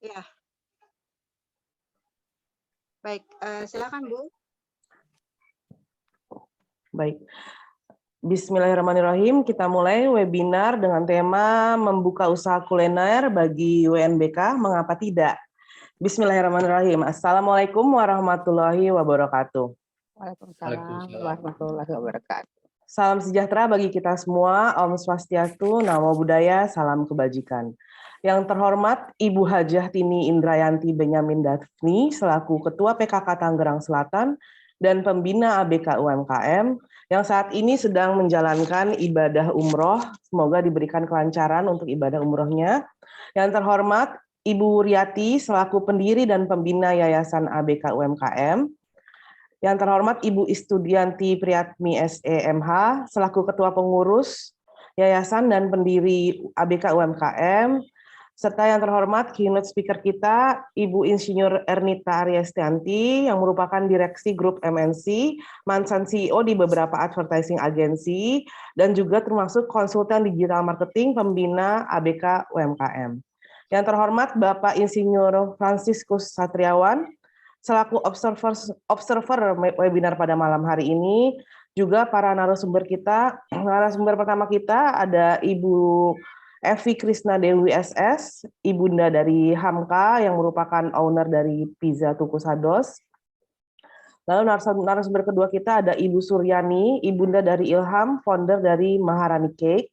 Iya, baik, silakan Bu. Baik. Bismillahirrahmanirrahim. Kita mulai webinar dengan tema membuka usaha kuliner bagi UNBK, mengapa tidak? Bismillahirrahmanirrahim. Assalamualaikum warahmatullahi wabarakatuh. Waalaikumsalam warahmatullahi wabarakatuh. Salam sejahtera bagi kita semua. Om Swastiastu, Namo Buddhaya, salam kebajikan. Yang terhormat Ibu Hajah Tini Indrayanti Benyamin Daphni selaku Ketua PKK Tangerang Selatan dan Pembina ABK UMKM yang saat ini sedang menjalankan ibadah umroh. Semoga diberikan kelancaran untuk ibadah umrohnya. Yang terhormat Ibu Riati selaku pendiri dan pembina Yayasan ABK UMKM. Yang terhormat Ibu Istudianti Priyatmi SEMH selaku Ketua Pengurus Yayasan dan pendiri ABK UMKM, serta yang terhormat keynote speaker kita Ibu Insinyur Ernita Aryestianti yang merupakan Direksi Grup MNC, mantan CEO di beberapa advertising agency, dan juga termasuk konsultan digital marketing pembina ABK UMKM. Yang terhormat Bapak Insinyur Franciscus Satriawan, selaku observer webinar pada malam hari ini, juga para narasumber kita. Narasumber pertama kita ada Ibu Evi Krisna Dewi SS, ibunda dari Hamka yang merupakan owner dari Pizza Tuku Sados. Lalu narasumber kedua kita ada Ibu Suryani, ibunda dari Ilham, founder dari Maharani Cake.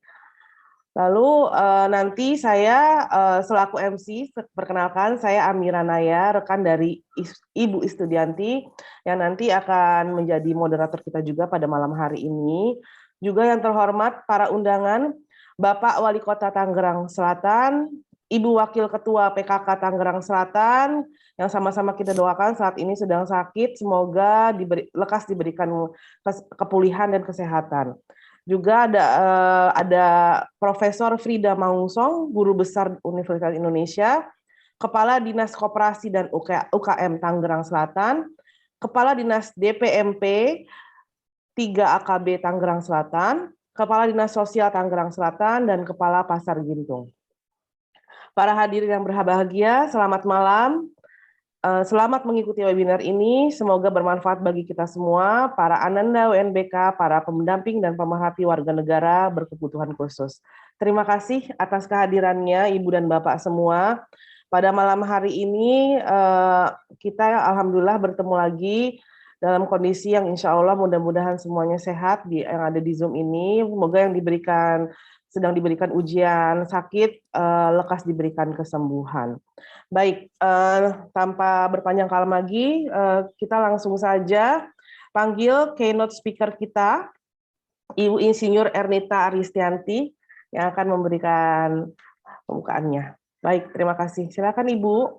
Lalu nanti saya selaku MC, perkenalkan saya Amira Naya, rekan dari Ibu Istudianti yang nanti akan menjadi moderator kita juga pada malam hari ini. Juga yang terhormat para undangan, Bapak Wali Kota Tangerang Selatan, Ibu Wakil Ketua PKK Tangerang Selatan, yang sama-sama kita doakan saat ini sedang sakit, semoga lekas diberikan kepulihan dan kesehatan. Juga ada Profesor Frida Maungsong, Guru Besar Universitas Indonesia, Kepala Dinas Koperasi dan UKM Tangerang Selatan, Kepala Dinas DPMP 3 AKB Tangerang Selatan, Kepala Dinas Sosial Tangerang Selatan, dan Kepala Pasar Gintung. Para hadirin yang berbahagia, selamat malam. Selamat mengikuti webinar ini, semoga bermanfaat bagi kita semua, para Ananda UNBK, para pendamping dan pemerhati warga negara berkebutuhan khusus. Terima kasih atas kehadirannya Ibu dan Bapak semua. Pada malam hari ini kita alhamdulillah bertemu lagi dalam kondisi yang insya Allah mudah-mudahan semuanya sehat yang ada di Zoom ini. Semoga yang sedang diberikan ujian sakit lekas diberikan kesembuhan. Baik, tanpa berpanjang kali lagi, kita langsung saja panggil keynote speaker kita, Ibu Insinyur Ernita Aryestianti, yang akan memberikan pembukaannya. Baik, terima kasih. Silakan Ibu.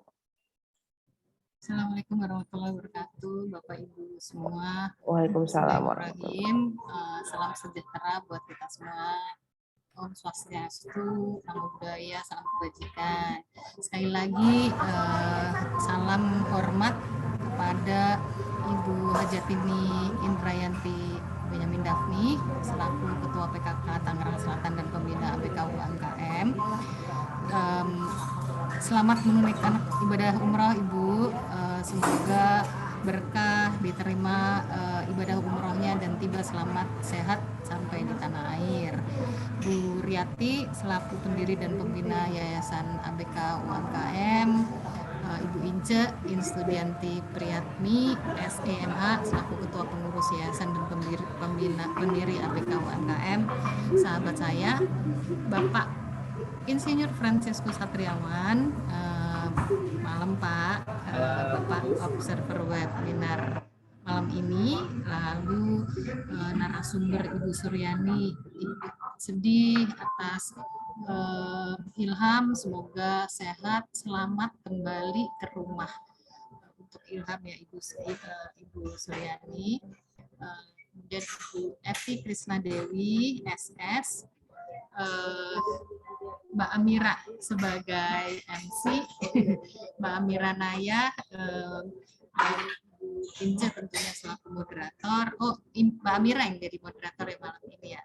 Assalamualaikum warahmatullahi wabarakatuh, Bapak Ibu semua. Waalaikumsalam warahmatullahi wabarakatuh. Salam sejahtera buat kita semua. Om Swastiastu, Namo Buddhaya, salam kebajikan. Sekali lagi salam hormat kepada Ibu Hajatini Indrayanti Benyamin Daphni selaku Ketua PKK Tangerang Selatan dan Pembina ABK UMKM. Selamat menunaikan ibadah umrah Ibu. Semoga berkah, diterima ibadah umrohnya dan tiba selamat sehat sampai di tanah air. Bu Riati selaku pendiri dan pembina Yayasan ABK UMKM, Ibu Ince Instudianti Priyatmi SEMH selaku ketua pengurus Yayasan dan pendiri ABK UMKM, sahabat saya Bapak Insinyur Franciscus Satriawan, malam Pak, Bapak observer webinar malam ini, lalu narasumber Ibu Suryani, sedih atas Ilham, semoga sehat, selamat kembali ke rumah untuk Ilham ya Ibu Suryani, kemudian Ibu Evi Krisna Dewi SS, Mbak Amira sebagai MC, Mbak Amira Naya, Ince tentunya selaku moderator. Oh, Mbak Amira yang jadi moderator ya malam ini ya.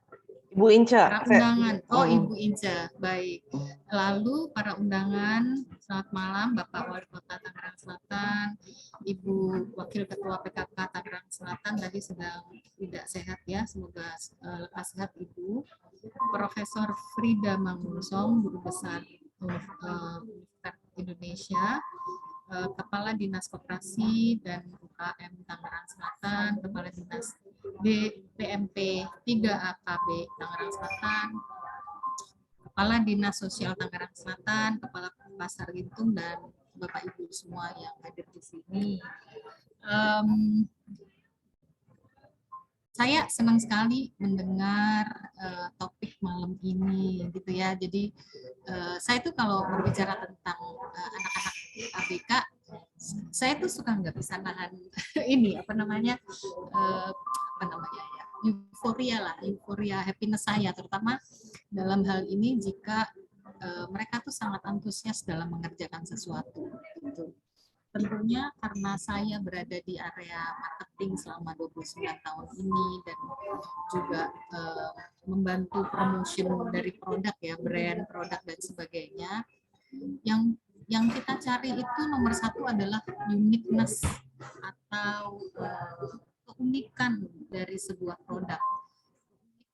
Bu Inca. Para undangan. Oh, Mm. Ibu Inca. Baik. Lalu para undangan, selamat malam Bapak Wali Kota Tangerang Selatan, Ibu Wakil Ketua PKK Tangerang Selatan tadi sedang tidak sehat ya, semoga lekas sehat Ibu. Profesor Frida Mangunsong, Guru Besar Universitas Indonesia, Kepala Dinas Koperasi dan UKM Tangerang Selatan, Kepala Dinas BPMP 3 AKB Tangerang Selatan, Kepala Dinas Sosial Tangerang Selatan, Kepala Pasar Gintung, dan Bapak Ibu semua yang hadir di sini. Saya senang sekali mendengar topik malam ini, gitu ya. Jadi saya tuh kalau berbicara tentang anak-anak ABK, saya tuh suka nggak bisa nahan ini apa namanya ya, euforia happiness saya, terutama dalam hal ini jika mereka tuh sangat antusias dalam mengerjakan sesuatu. Gitu. Tentunya karena saya berada di area marketing selama 29 tahun ini dan juga membantu promotion dari produk ya, brand, produk dan sebagainya. Yang kita cari itu nomor satu adalah uniqueness atau keunikan dari sebuah produk.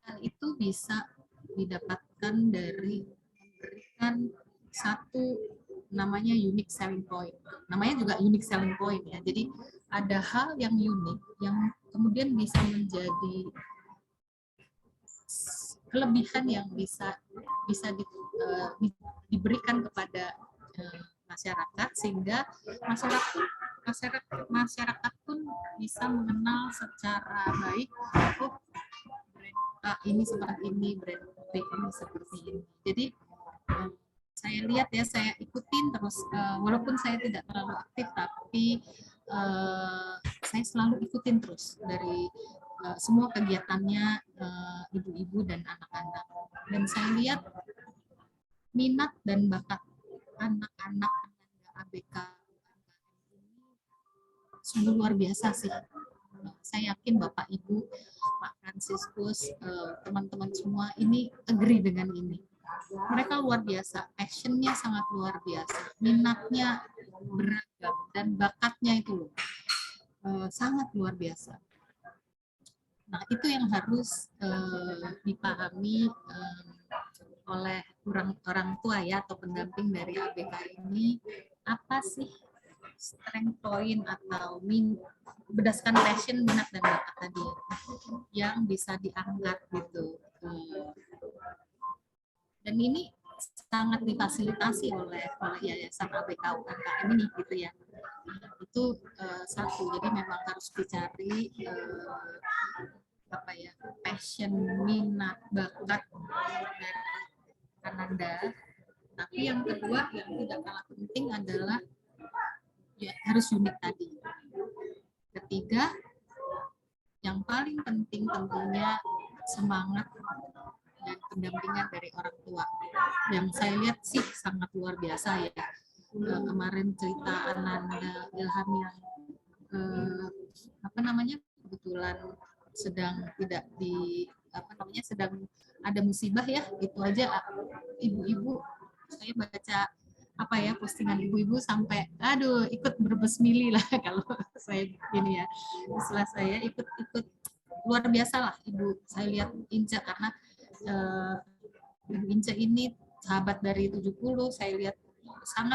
Keunikan itu bisa didapatkan dari memberikan satu namanya unique selling point. Namanya juga unique selling point ya. Jadi ada hal yang unik yang kemudian bisa menjadi kelebihan yang bisa diberikan kepada masyarakat, sehingga masyarakat pun bisa mengenal secara baik, oh brand A ini seperti ini, brand B ini seperti ini. Jadi saya lihat ya, saya ikutin terus, walaupun saya tidak terlalu aktif, tapi saya selalu ikutin terus dari semua kegiatannya ibu-ibu dan anak-anak. Dan saya lihat minat dan bakat anak-anak ABK ini sungguh luar biasa sih. Saya yakin Bapak Ibu, Pak Fransiskus, teman-teman semua ini agree dengan ini. Mereka luar biasa, passion-nya sangat luar biasa, minatnya beragam, dan bakatnya itu sangat luar biasa. Nah, itu yang harus dipahami oleh orang tua ya, atau pendamping dari ABK ini, apa sih strength point atau berdasarkan passion, minat dan bakat tadi yang bisa diangkat gitu. Dan ini sangat difasilitasi oleh Yayasan ABK UMKM ini gitu ya. Itu satu, jadi memang harus dicari passion, minat, bakat dari Ananda. Tapi yang kedua yang tidak kalah penting adalah ya harus unik tadi. Ketiga, yang paling penting tentunya semangat dan pendampingan dari orang tua. Yang saya lihat sih sangat luar biasa ya. Kemarin cerita Ananda Ilham yang kebetulan sedang tidak sedang ada musibah ya, itu aja ibu-ibu, saya baca postingan ibu-ibu sampai ikut berbesmili lah kalau saya ini ya, istilah saya ikut luar biasa lah ibu. Saya lihat Inca, karena Ibu Inca ini sahabat dari 70, saya lihat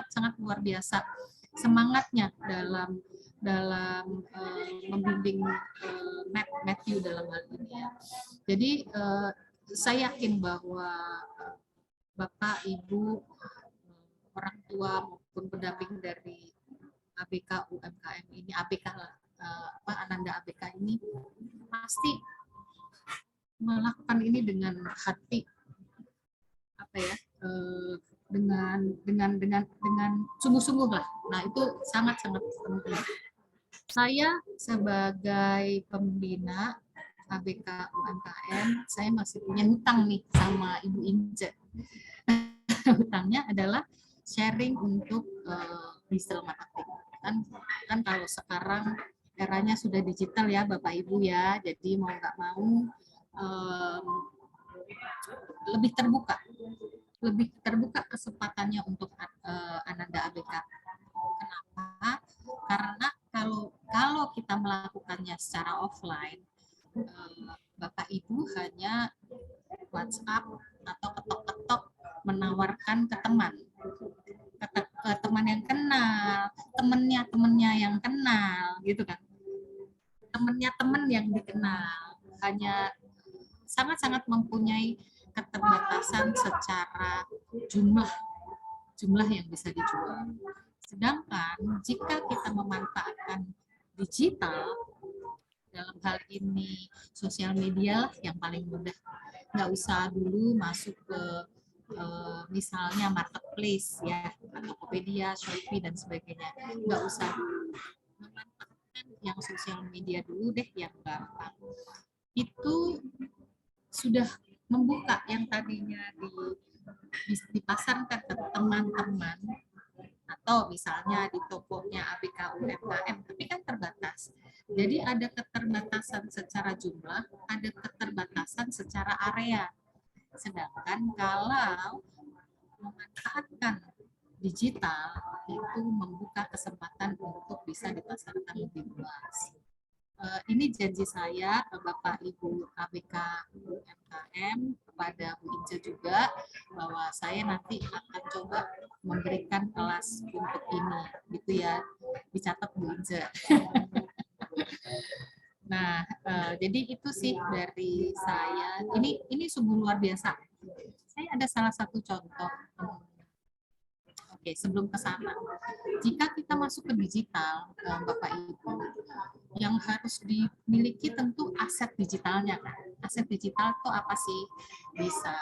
sangat luar biasa semangatnya dalam membimbing Matthew dalam hal ini ya. Jadi saya yakin bahwa Bapak, Ibu, orang tua maupun pendamping dari ABK UMKM ini, ABK lah, Ananda ABK ini pasti melakukan ini dengan hati dengan sungguh-sungguh lah. Nah, itu sangat penting. Saya sebagai pembina ABK UMKM, saya masih punya hutang nih sama Ibu Ince. Hutangnya adalah sharing untuk digital marketing. Kan kalau sekarang eranya sudah digital ya Bapak Ibu ya, jadi mau nggak mau lebih terbuka kesempatannya untuk Ananda ABK. Kenapa? Karena kalau kita melakukannya secara offline, Bapak Ibu hanya WhatsApp atau ketok-ketok menawarkan ke teman yang kenal, temennya yang kenal, gitu kan. Temennya teman yang dikenal, hanya sangat-sangat mempunyai keterbatasan secara jumlah yang bisa dijual. Sedangkan jika kita memanfaatkan digital, dalam hal ini sosial media lah yang paling mudah. Nggak usah dulu masuk ke misalnya marketplace ya, Tokopedia, Shopee dan sebagainya. Nggak usah dulu, memanfaatkan yang sosial media dulu deh yang gampang. Itu sudah membuka yang tadinya dipasarkan ke teman-teman atau misalnya di tokonya ABK UMKM, tapi kan terbatas. Jadi ada keterbatasan secara jumlah, ada keterbatasan secara area. Sedangkan kalau memanfaatkan digital itu membuka kesempatan untuk bisa dipasarkan lebih luas. Ini janji saya ke Bapak Ibu ABK UMKM, kepada Bu Ince juga, bahwa saya nanti akan coba memberikan kelas untuk ini, gitu ya, dicatat Bu Ince. Nah, jadi itu sih dari saya. Ini sungguh luar biasa. Saya ada salah satu contoh. Oke, sebelum ke sana, jika kita masuk ke digital, Bapak Ibu, yang harus dimiliki tentu aset digitalnya kan. Aset digital itu apa sih? Bisa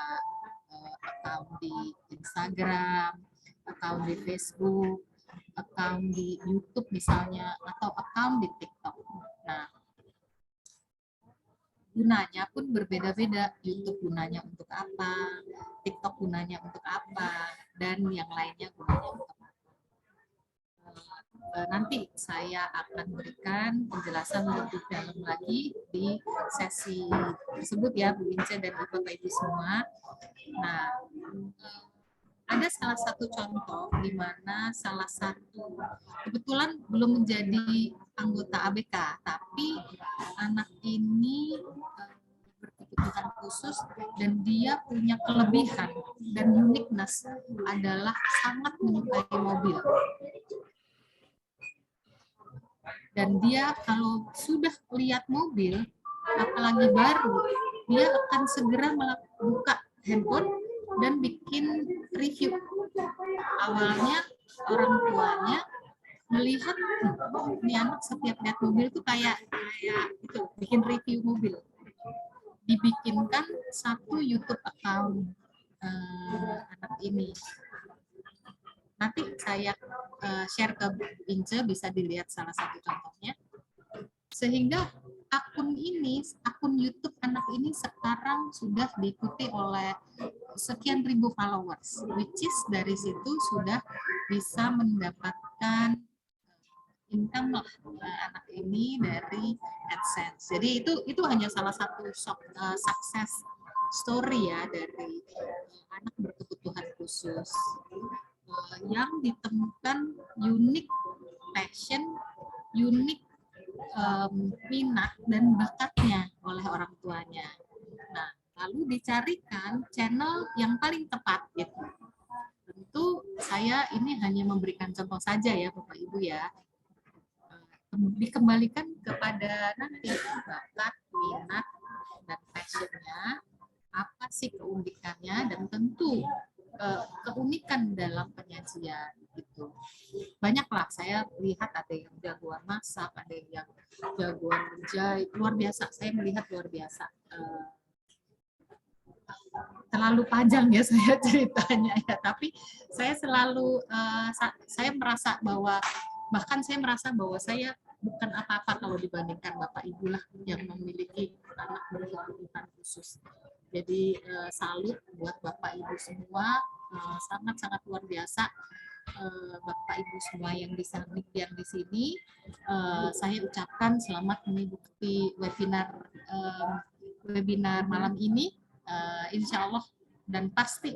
account di Instagram, account di Facebook, account di YouTube misalnya, atau account di TikTok. Nah, gunanya pun berbeda-beda. YouTube gunanya untuk apa, TikTok gunanya untuk apa, dan yang lainnya gunanya untuk apa. Nanti saya akan berikan penjelasan lebih dalam lagi di sesi tersebut ya, Bu Ince dan Bapak Ibu semua. Nah, ada salah satu contoh di mana salah satu kebetulan belum menjadi anggota ABK, tapi anak ini berkebutuhan khusus dan dia punya kelebihan dan uniqueness adalah sangat menyukai mobil. Dan dia kalau sudah lihat mobil, apalagi baru, dia akan segera buka handphone dan bikin review. Awalnya orang tuanya melihat ini anak setiap lihat mobil itu kayak itu bikin review mobil. Dibikinkan satu YouTube account anak ini. Nanti saya share ke Ince, bisa dilihat salah satu contohnya. Sehingga akun YouTube anak ini sekarang sudah diikuti oleh sekian ribu followers, which is dari situ sudah bisa mendapatkan income lah anak ini dari AdSense. Jadi itu hanya salah satu success story ya dari anak berkebutuhan khusus yang ditemukan unik passion, unik minat dan bakatnya oleh orang tuanya. Nah, lalu dicarikan channel yang paling tepat gitu. Tentu saya ini hanya memberikan contoh saja ya Bapak Ibu ya. Dikembalikan kepada nanti bakat, minat, dan passionnya, apa sih keunikannya, dan tentu keunikan dalam penyajian gitu. Banyaklah saya lihat ada yang jagoan masak, ada yang jagoan menjahit, luar biasa. Saya melihat luar biasa. Terlalu panjang ya saya ceritanya ya, tapi saya selalu saya merasa bahwa saya bukan apa-apa kalau dibandingkan Bapak Ibu lah yang memiliki anak berkebutuhan khusus. Jadi salut buat Bapak Ibu semua, sangat-sangat luar biasa Bapak Ibu semua yang di sini. Saya ucapkan selamat mengikuti webinar malam ini. Insya Allah dan pasti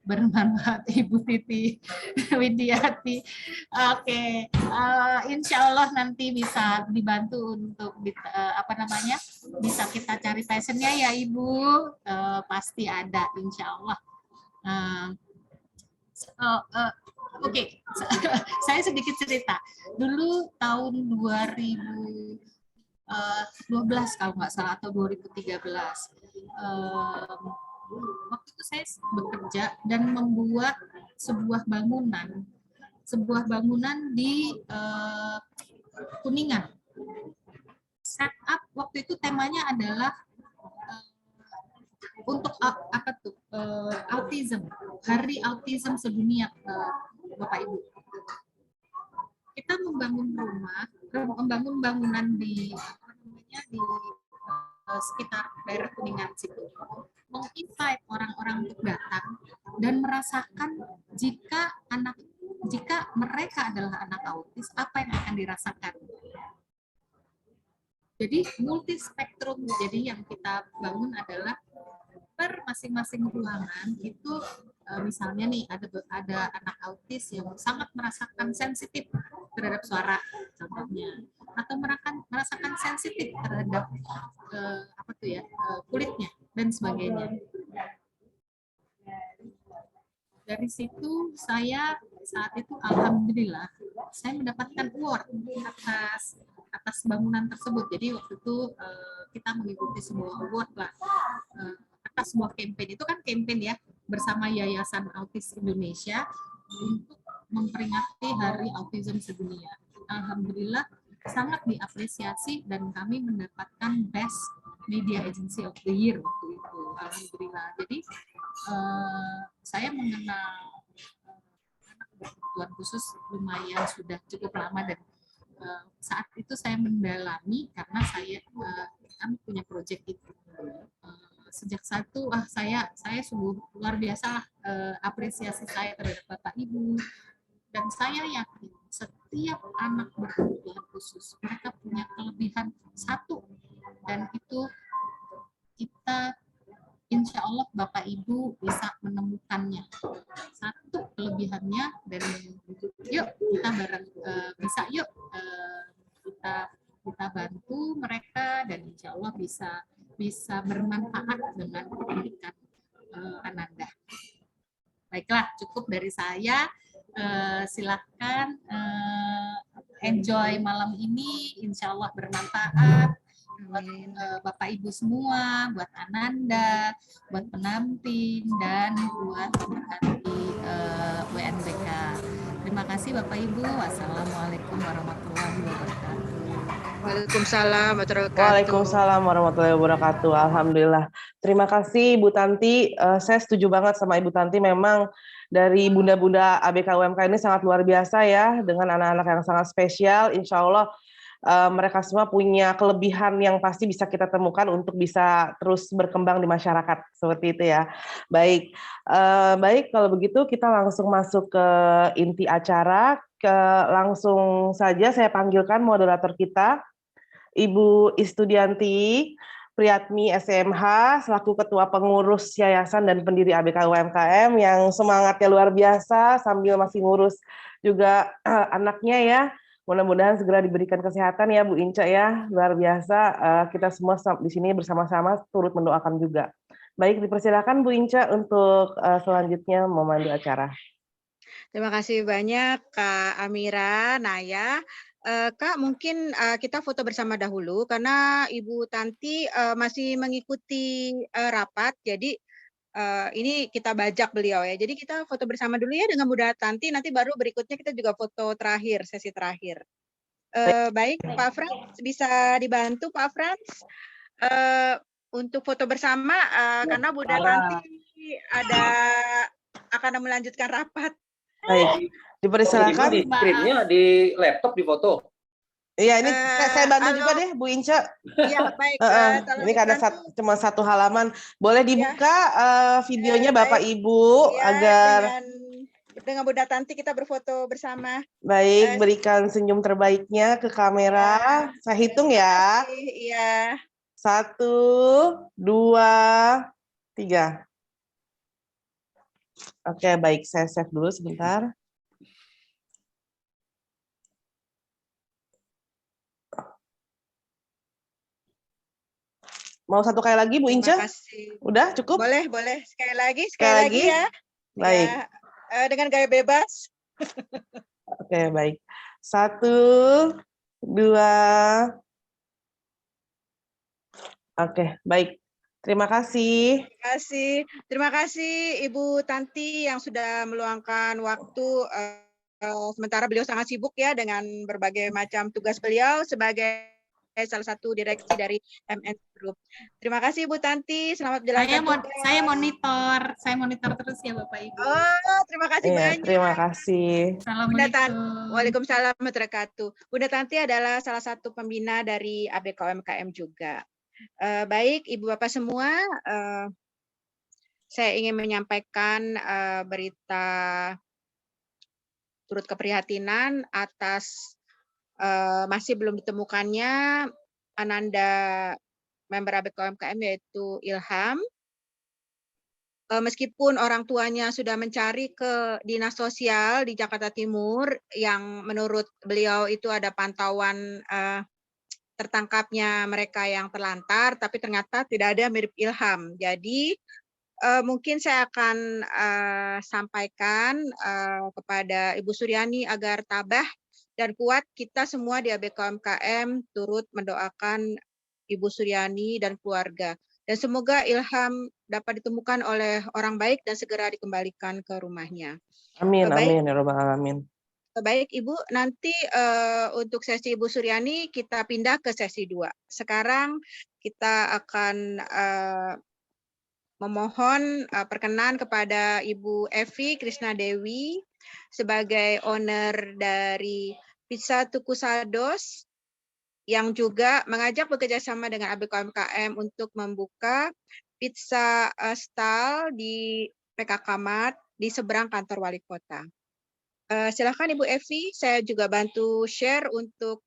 bermanfaat Ibu Titi Widiati. Oke, insya Allah nanti bisa dibantu untuk bisa kita cari passionnya ya Ibu. Pasti ada insya Allah. Oke. Saya sedikit cerita. Dulu tahun 2012 kalau nggak salah atau 2013. Waktu itu saya bekerja dan membuat sebuah bangunan di Kuningan. Setup waktu itu temanya adalah untuk autism, Hari Autism Sedunia, Bapak Ibu. Kita membangun bangunan di sekitar daerah Kuningan situ, menginvite orang-orang untuk datang dan merasakan jika mereka adalah anak autis, apa yang akan dirasakan. Jadi multi spektrum. Jadi yang kita bangun adalah per masing-masing ruangan itu misalnya nih ada anak autis yang sangat merasakan sensitif terhadap suara contohnya, atau merasakan sensitif terhadap kulitnya dan sebagainya. Dari situ saya saat itu alhamdulillah saya mendapatkan award atas bangunan tersebut. Jadi waktu itu kita mengikuti sebuah award lah atas sebuah campaign. Itu kan campaign ya bersama Yayasan Autis Indonesia untuk memperingati Hari Autism Sedunia. Alhamdulillah sangat diapresiasi dan kami mendapatkan Best Media Agency of the Year waktu itu. Alhamdulillah. Jadi saya mengenal anak berkebutuhan khusus lumayan sudah cukup lama, dan saat itu saya mendalami karena kami punya proyek itu. Sejak saat itu saya sungguh luar biasa apresiasi saya terhadap Bapak Ibu, dan saya yakin setiap anak berkebutuhan khusus mereka punya kelebihan satu, dan itu kita insya Allah Bapak Ibu bisa menemukannya satu kelebihannya, dan yuk kita bareng kita bantu mereka, dan insya Allah bisa bermanfaat dengan pendidikan Ananda. Baiklah, cukup dari saya. Silakan enjoy malam ini, insya Allah bermanfaat buat Bapak Ibu semua, buat Ananda, buat pendamping, dan buat pemerhati WNBK. Terima kasih Bapak Ibu. Wassalamualaikum warahmatullahi wabarakatuh. Waalaikumsalam warahmatullahi wabarakatuh. Waalaikumsalam warahmatullahi wabarakatuh. Alhamdulillah. Terima kasih Ibu Tanti. Saya setuju banget sama Ibu Tanti. Memang dari bunda-bunda ABK UMK ini sangat luar biasa ya, dengan anak-anak yang sangat spesial. Insya Allah mereka semua punya kelebihan yang pasti bisa kita temukan untuk bisa terus berkembang di masyarakat, seperti itu ya. Baik, kalau begitu kita langsung masuk ke inti acara. Langsung saja saya panggilkan moderator kita, Ibu Istudianti Priyatmi SMH, selaku Ketua Pengurus Yayasan dan pendiri ABK UMKM yang semangatnya luar biasa sambil masih ngurus juga anaknya ya. Mudah-mudahan segera diberikan kesehatan ya Bu Inca ya, luar biasa. Kita semua di sini bersama-sama turut mendoakan juga. Baik, dipersilakan Bu Inca untuk selanjutnya memandu acara. Terima kasih banyak Kak Amira, Naya. Kak, mungkin kita foto bersama dahulu karena Ibu Tanti masih mengikuti rapat, jadi ini kita bajak beliau ya. Jadi kita foto bersama dulu ya dengan Bunda Tanti, nanti baru berikutnya kita juga foto terakhir, sesi terakhir. Baik, Pak Frans, bisa dibantu Pak Frans untuk foto bersama karena Bunda Tanti akan melanjutkan rapat. Baik, dipersilakan. Di screen-nya di laptop di foto. Iya, ini saya bantu juga deh Bu Inca. Iya, baik. Ini karena cuma satu halaman. Boleh dibuka videonya Bapak Ibu ya, agar dengan Bunda Tanti kita berfoto bersama. Baik, berikan senyum terbaiknya ke kamera. Saya hitung ya. Iya. 1, 2, 3. Oke, baik. Saya save dulu sebentar. Mau satu kali lagi, Bu Ince? Terima kasih. Udah, cukup? Boleh, boleh. Sekali Sekali lagi lagi? ya. Baik. Ya, dengan gaya bebas. Oke, baik. 1, 2. Oke, baik. Terima kasih. Terima kasih Ibu Tanti yang sudah meluangkan waktu, sementara beliau sangat sibuk ya dengan berbagai macam tugas beliau sebagai salah satu direksi dari MN Group. Terima kasih Ibu Tanti, selamat menjalankan tugas. Saya monitor terus ya Bapak Ibu. Oh, terima kasih Iya, banyak. terima kasih. Bunda Tanti, Assalamualaikum. Waalaikumsalam warahmatullahi wabarakatuh. Bunda Tanti adalah salah satu pembina dari ABK UMKM juga. Baik, Ibu Bapak semua, saya ingin menyampaikan berita turut keprihatinan atas masih belum ditemukannya Ananda member ABK UMKM yaitu Ilham. Meskipun orang tuanya sudah mencari ke dinas sosial di Jakarta Timur yang menurut beliau itu ada pantauan tertangkapnya mereka yang terlantar, tapi ternyata tidak ada mirip Ilham. Jadi mungkin saya akan sampaikan kepada Ibu Suryani agar tabah dan kuat. Kita semua di ABK UMKM turut mendoakan Ibu Suryani dan keluarga. Dan semoga Ilham dapat ditemukan oleh orang baik dan segera dikembalikan ke rumahnya. Amin, Baik. amin ya Rabbal Alamin. Baik Ibu, nanti untuk sesi Ibu Suryani kita pindah ke sesi 2. Sekarang kita akan memohon perkenan kepada Ibu Evi Krisnadewi sebagai owner dari Pizza Tukusados yang juga mengajak bekerjasama dengan ABK UMKM untuk membuka pizza stall di PKK Mart di seberang kantor wali kota. Silakan Ibu Evi, saya juga bantu share untuk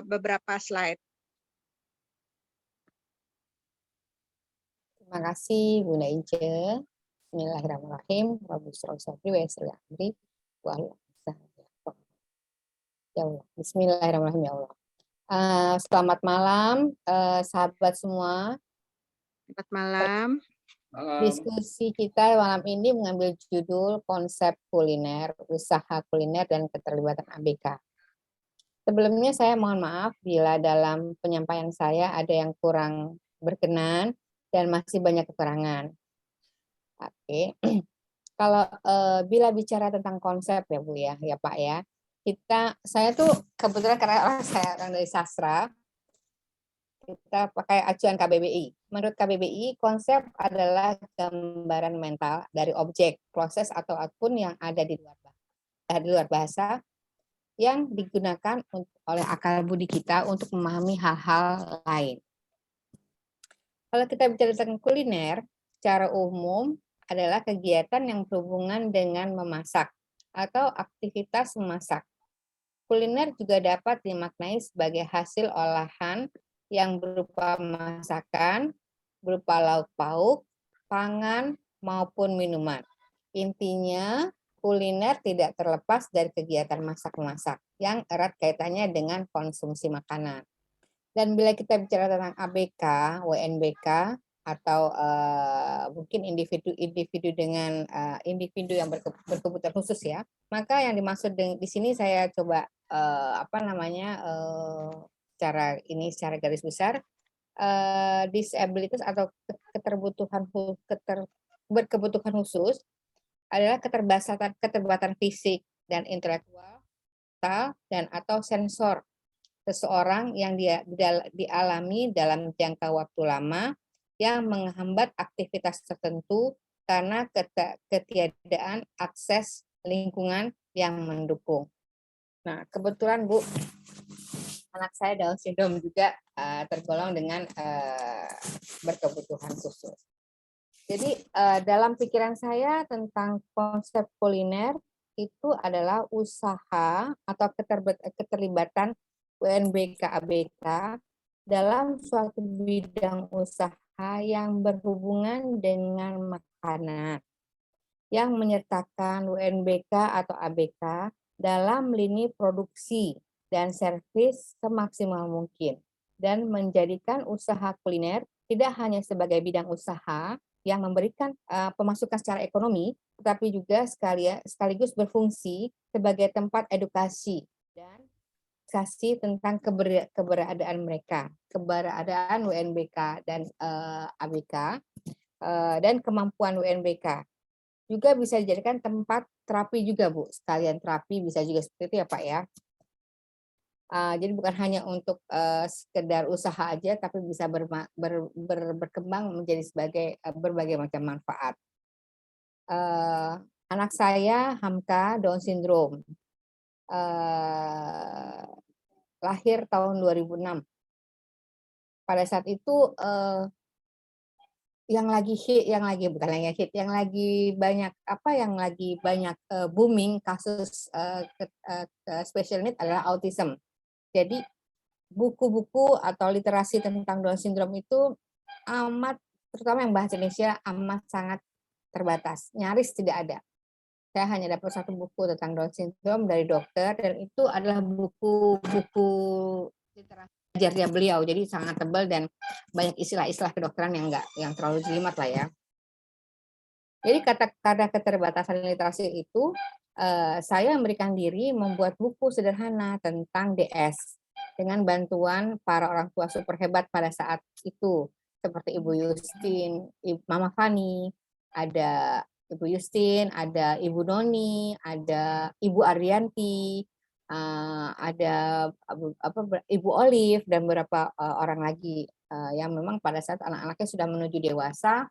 beberapa slide. Terima kasih Bunda Ince. Bismillahirrahmanirrahim. Ya Allah. Bismillahirrahmanirrahim ya Allah. Selamat malam sahabat semua. Selamat malam. Diskusi kita malam ini mengambil judul konsep kuliner, usaha kuliner dan keterlibatan ABK. Sebelumnya saya mohon maaf bila dalam penyampaian saya ada yang kurang berkenan dan masih banyak kekurangan. Oke. Kalau bila bicara tentang konsep ya Bu ya Pak ya. Saya tuh kebetulan karena saya orang dari sastra, kita pakai acuan KBBI. Menurut KBBI, konsep adalah gambaran mental dari objek, proses atau apapun yang ada di luar bahasa yang digunakan oleh akal budi kita untuk memahami hal-hal lain. Kalau kita bicara tentang kuliner, secara umum adalah kegiatan yang berhubungan dengan memasak atau aktivitas memasak. Kuliner juga dapat dimaknai sebagai hasil olahan yang berupa masakan, berupa lauk pauk, pangan, maupun minuman. Intinya, kuliner tidak terlepas dari kegiatan masak-memasak yang erat kaitannya dengan konsumsi makanan. Dan bila kita bicara tentang ABK, WNBK, atau mungkin individu dengan individu yang berkebutuhan khusus ya, maka yang dimaksud di sini saya coba secara garis besar disabilitas atau berkebutuhan khusus adalah keterbatasan fisik dan intelektual dan atau sensor seseorang yang dialami dalam jangka waktu lama yang menghambat aktivitas tertentu karena ketiadaan akses lingkungan yang mendukung. Nah, kebetulan Bu, anak saya Down syndrome juga tergolong dengan berkebutuhan khusus. Jadi dalam pikiran saya tentang konsep kuliner itu adalah usaha atau keterlibatan WNBK ABK dalam suatu bidang usaha yang berhubungan dengan makanan. yang menyertakan UNBK atau ABK dalam lini produksi dan servis semaksimal mungkin, dan menjadikan usaha kuliner tidak hanya sebagai bidang usaha yang memberikan pemasukan secara ekonomi, tetapi juga sekaligus berfungsi sebagai tempat edukasi dan edukasi tentang keberadaan mereka, keberadaan UNBK dan ABK, dan kemampuan UNBK. Juga bisa dijadikan tempat terapi juga, Bu. Sekalian terapi bisa juga seperti itu ya, Pak ya. Jadi bukan hanya untuk sekedar usaha aja, tapi bisa berkembang menjadi sebagai berbagai macam manfaat. Anak saya Hamka Down syndrome, lahir tahun 2006. Pada saat itu yang lagi banyak booming kasus special need adalah autism. Jadi buku-buku atau literasi tentang Down syndrome itu amat, terutama yang bahasa Indonesia, amat sangat terbatas, nyaris tidak ada. Saya hanya dapat satu buku tentang Down syndrome dari dokter, dan itu adalah buku-buku literasi belajarnya beliau, jadi sangat tebal dan banyak istilah-istilah kedokteran yang terlalu jelimet lah ya. Jadi karena keterbatasan literasi itu, saya memberikan diri membuat buku sederhana tentang DS dengan bantuan para orang tua super hebat pada saat itu, seperti Ibu Yustin, Mama Fani, ada Ibu Yustin, ada Ibu Noni, ada Ibu Arianti, ada Ibu Olive, dan beberapa orang lagi yang memang pada saat anak-anaknya sudah menuju dewasa,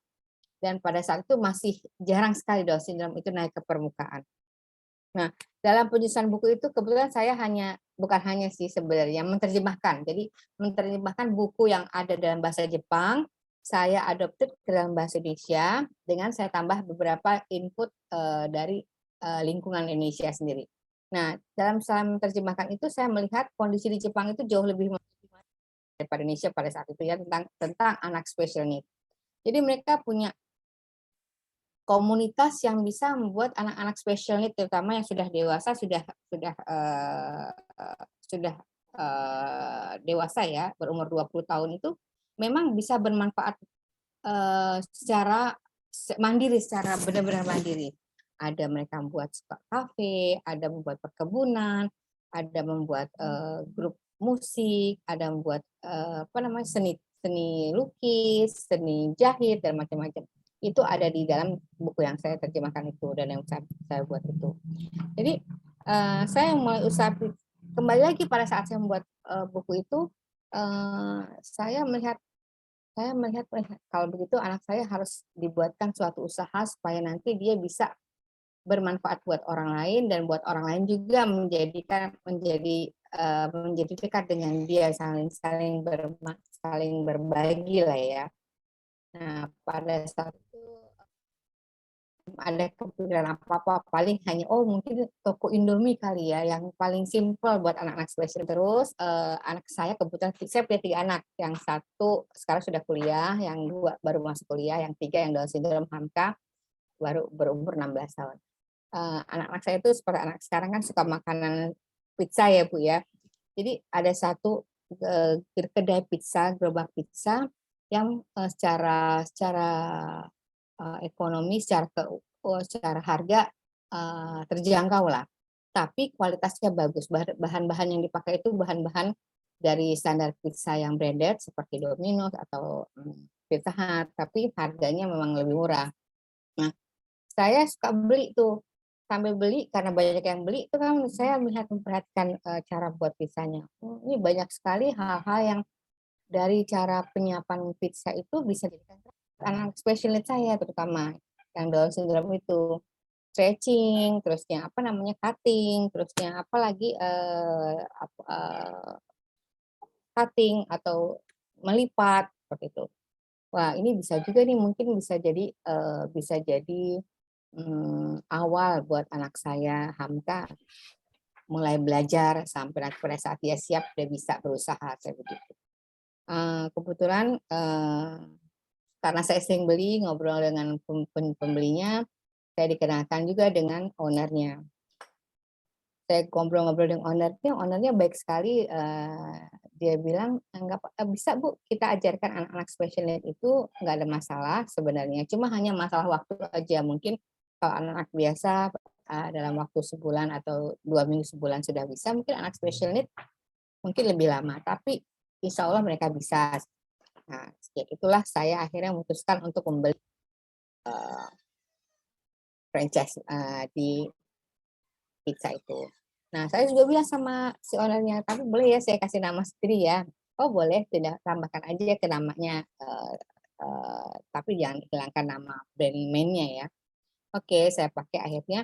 dan pada saat itu masih jarang sekali Down syndrome itu naik ke permukaan. Nah, dalam penyusunan buku itu kebetulan saya bukan hanya sih sebenarnya menerjemahkan. Jadi menerjemahkan buku yang ada dalam bahasa Jepang, saya adopted ke dalam bahasa Indonesia dengan saya tambah beberapa input dari lingkungan Indonesia sendiri. Nah, dalam saya menerjemahkan itu saya melihat kondisi di Jepang itu jauh lebih daripada Indonesia pada saat itu ya, tentang anak special need. Jadi mereka punya komunitas yang bisa membuat anak-anak special need, terutama yang sudah dewasa, sudah dewasa ya, berumur 20 tahun itu memang bisa bermanfaat secara mandiri, secara benar-benar mandiri. Ada mereka membuat kafe, ada membuat perkebunan, ada membuat grup musik, ada membuat seni lukis, seni jahit, dan macam-macam. Itu ada di dalam buku yang saya terjemahkan itu dan yang saya buat itu. Jadi saya mulai usaha kembali lagi pada saat saya membuat buku itu, saya melihat kalau begitu anak saya harus dibuatkan suatu usaha supaya nanti dia bisa bermanfaat buat orang lain, dan buat orang lain juga menjadi dekat dengan dia, saling berbagi lah ya. Nah, pada saat itu ada kepikiran apa-apa, paling hanya mungkin toko Indomie kali ya, yang paling simpel buat anak-anak spesial. Terus anak saya kebetulan, saya punya 3 anak, yang satu sekarang sudah kuliah, yang 2 baru masuk kuliah, yang 3 yang Down syndrome Hamka baru berumur 16 tahun. Anak-anak saya itu seperti anak sekarang kan suka makanan pizza ya Bu ya. Jadi ada satu kedai pizza, gerobak pizza yang secara ekonomi, secara harga terjangkau lah. Tapi kualitasnya bagus. Bahan-bahan yang dipakai itu bahan-bahan dari standar pizza yang branded seperti Domino's atau Pizza Hut, tapi harganya memang lebih murah. Nah, saya suka beli tuh. Sambil beli, karena banyak yang beli, itu kan saya memperhatikan cara buat pizzanya. Ini banyak sekali hal-hal yang dari cara penyiapan pizza itu bisa dijadikan anak special need saya, terutama yang Down syndrome itu. Stretching, terusnya cutting, terusnya apalagi cutting atau melipat seperti itu. Wah, ini bisa juga nih, mungkin bisa jadi awal buat anak saya Hamka mulai belajar sampai pada saat dia siap, dia bisa berusaha kayak begitu. Kebetulan karena saya sering beli, ngobrol dengan pembelinya, Saya dikenalkan juga dengan ownernya. Saya ngobrol-ngobrol dengan ownernya baik sekali. Dia bilang, nggak bisa Bu, kita ajarkan anak-anak special need itu nggak ada masalah sebenarnya. Cuma hanya masalah waktu aja. Mungkin kalau anak-anak biasa dalam waktu sebulan atau 2 minggu sebulan sudah bisa, mungkin anak special need mungkin lebih lama. Tapi insya Allah mereka bisa. Nah, sejak itulah saya akhirnya memutuskan untuk membeli franchise di pizza itu. Nah, saya juga bilang sama si ownernya, tapi boleh ya saya kasih nama sendiri ya. Oh boleh, tidak tambahkan aja ke namanya, tapi jangan hilangkan nama brand name-nya ya. Oke, saya pakai akhirnya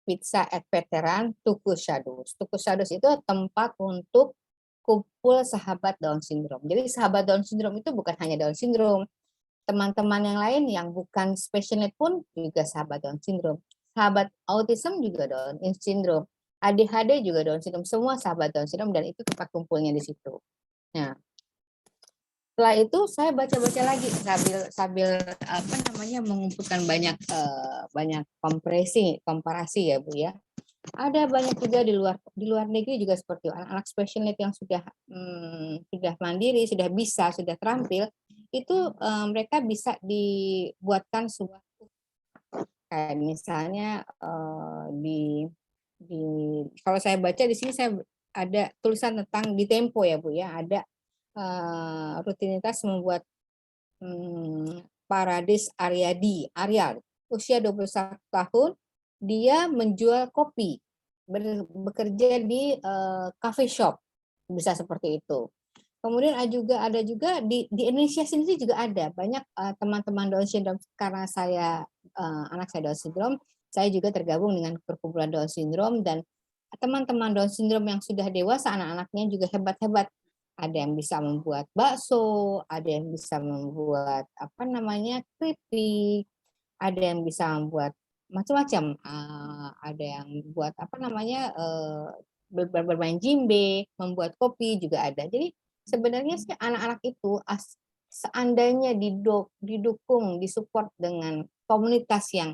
Pizza at Veteran Tuku Shadows. Tuku Shadows itu tempat untuk kumpul sahabat Down syndrome. Jadi sahabat Down syndrome itu bukan hanya Down syndrome. Teman-teman yang lain yang bukan special need pun juga sahabat Down syndrome. Sahabat autism juga Down syndrome. ADHD juga Down syndrome. Semua sahabat Down syndrome dan itu tempat kumpulnya di situ. Nah, setelah itu saya baca-baca lagi sambil apa namanya mengumpulkan banyak komparasi ya Bu ya. Ada banyak juga di luar negeri juga seperti anak-anak special need yang sudah mandiri, sudah bisa, sudah terampil, itu mereka bisa dibuatkan sebuah kayak misalnya di kalau saya baca di sini saya ada tulisan tentang di Tempo ya Bu ya, ada rutinitas membuat Paradis Aryal, usia 21 tahun, dia menjual kopi, bekerja di cafe shop, bisa seperti itu. Kemudian ada juga di Indonesia sendiri juga ada banyak teman-teman Down syndrome, karena saya anak saya Down syndrome, saya juga tergabung dengan perkumpulan Down syndrome, dan teman-teman Down syndrome yang sudah dewasa anak-anaknya juga hebat-hebat. Ada yang bisa membuat bakso, ada yang bisa membuat apa namanya keripik, ada yang bisa membuat macam-macam, ada yang buat apa namanya bermain jimbe, membuat kopi juga ada. Jadi sebenarnya sih anak-anak itu seandainya didukung, disupport dengan komunitas yang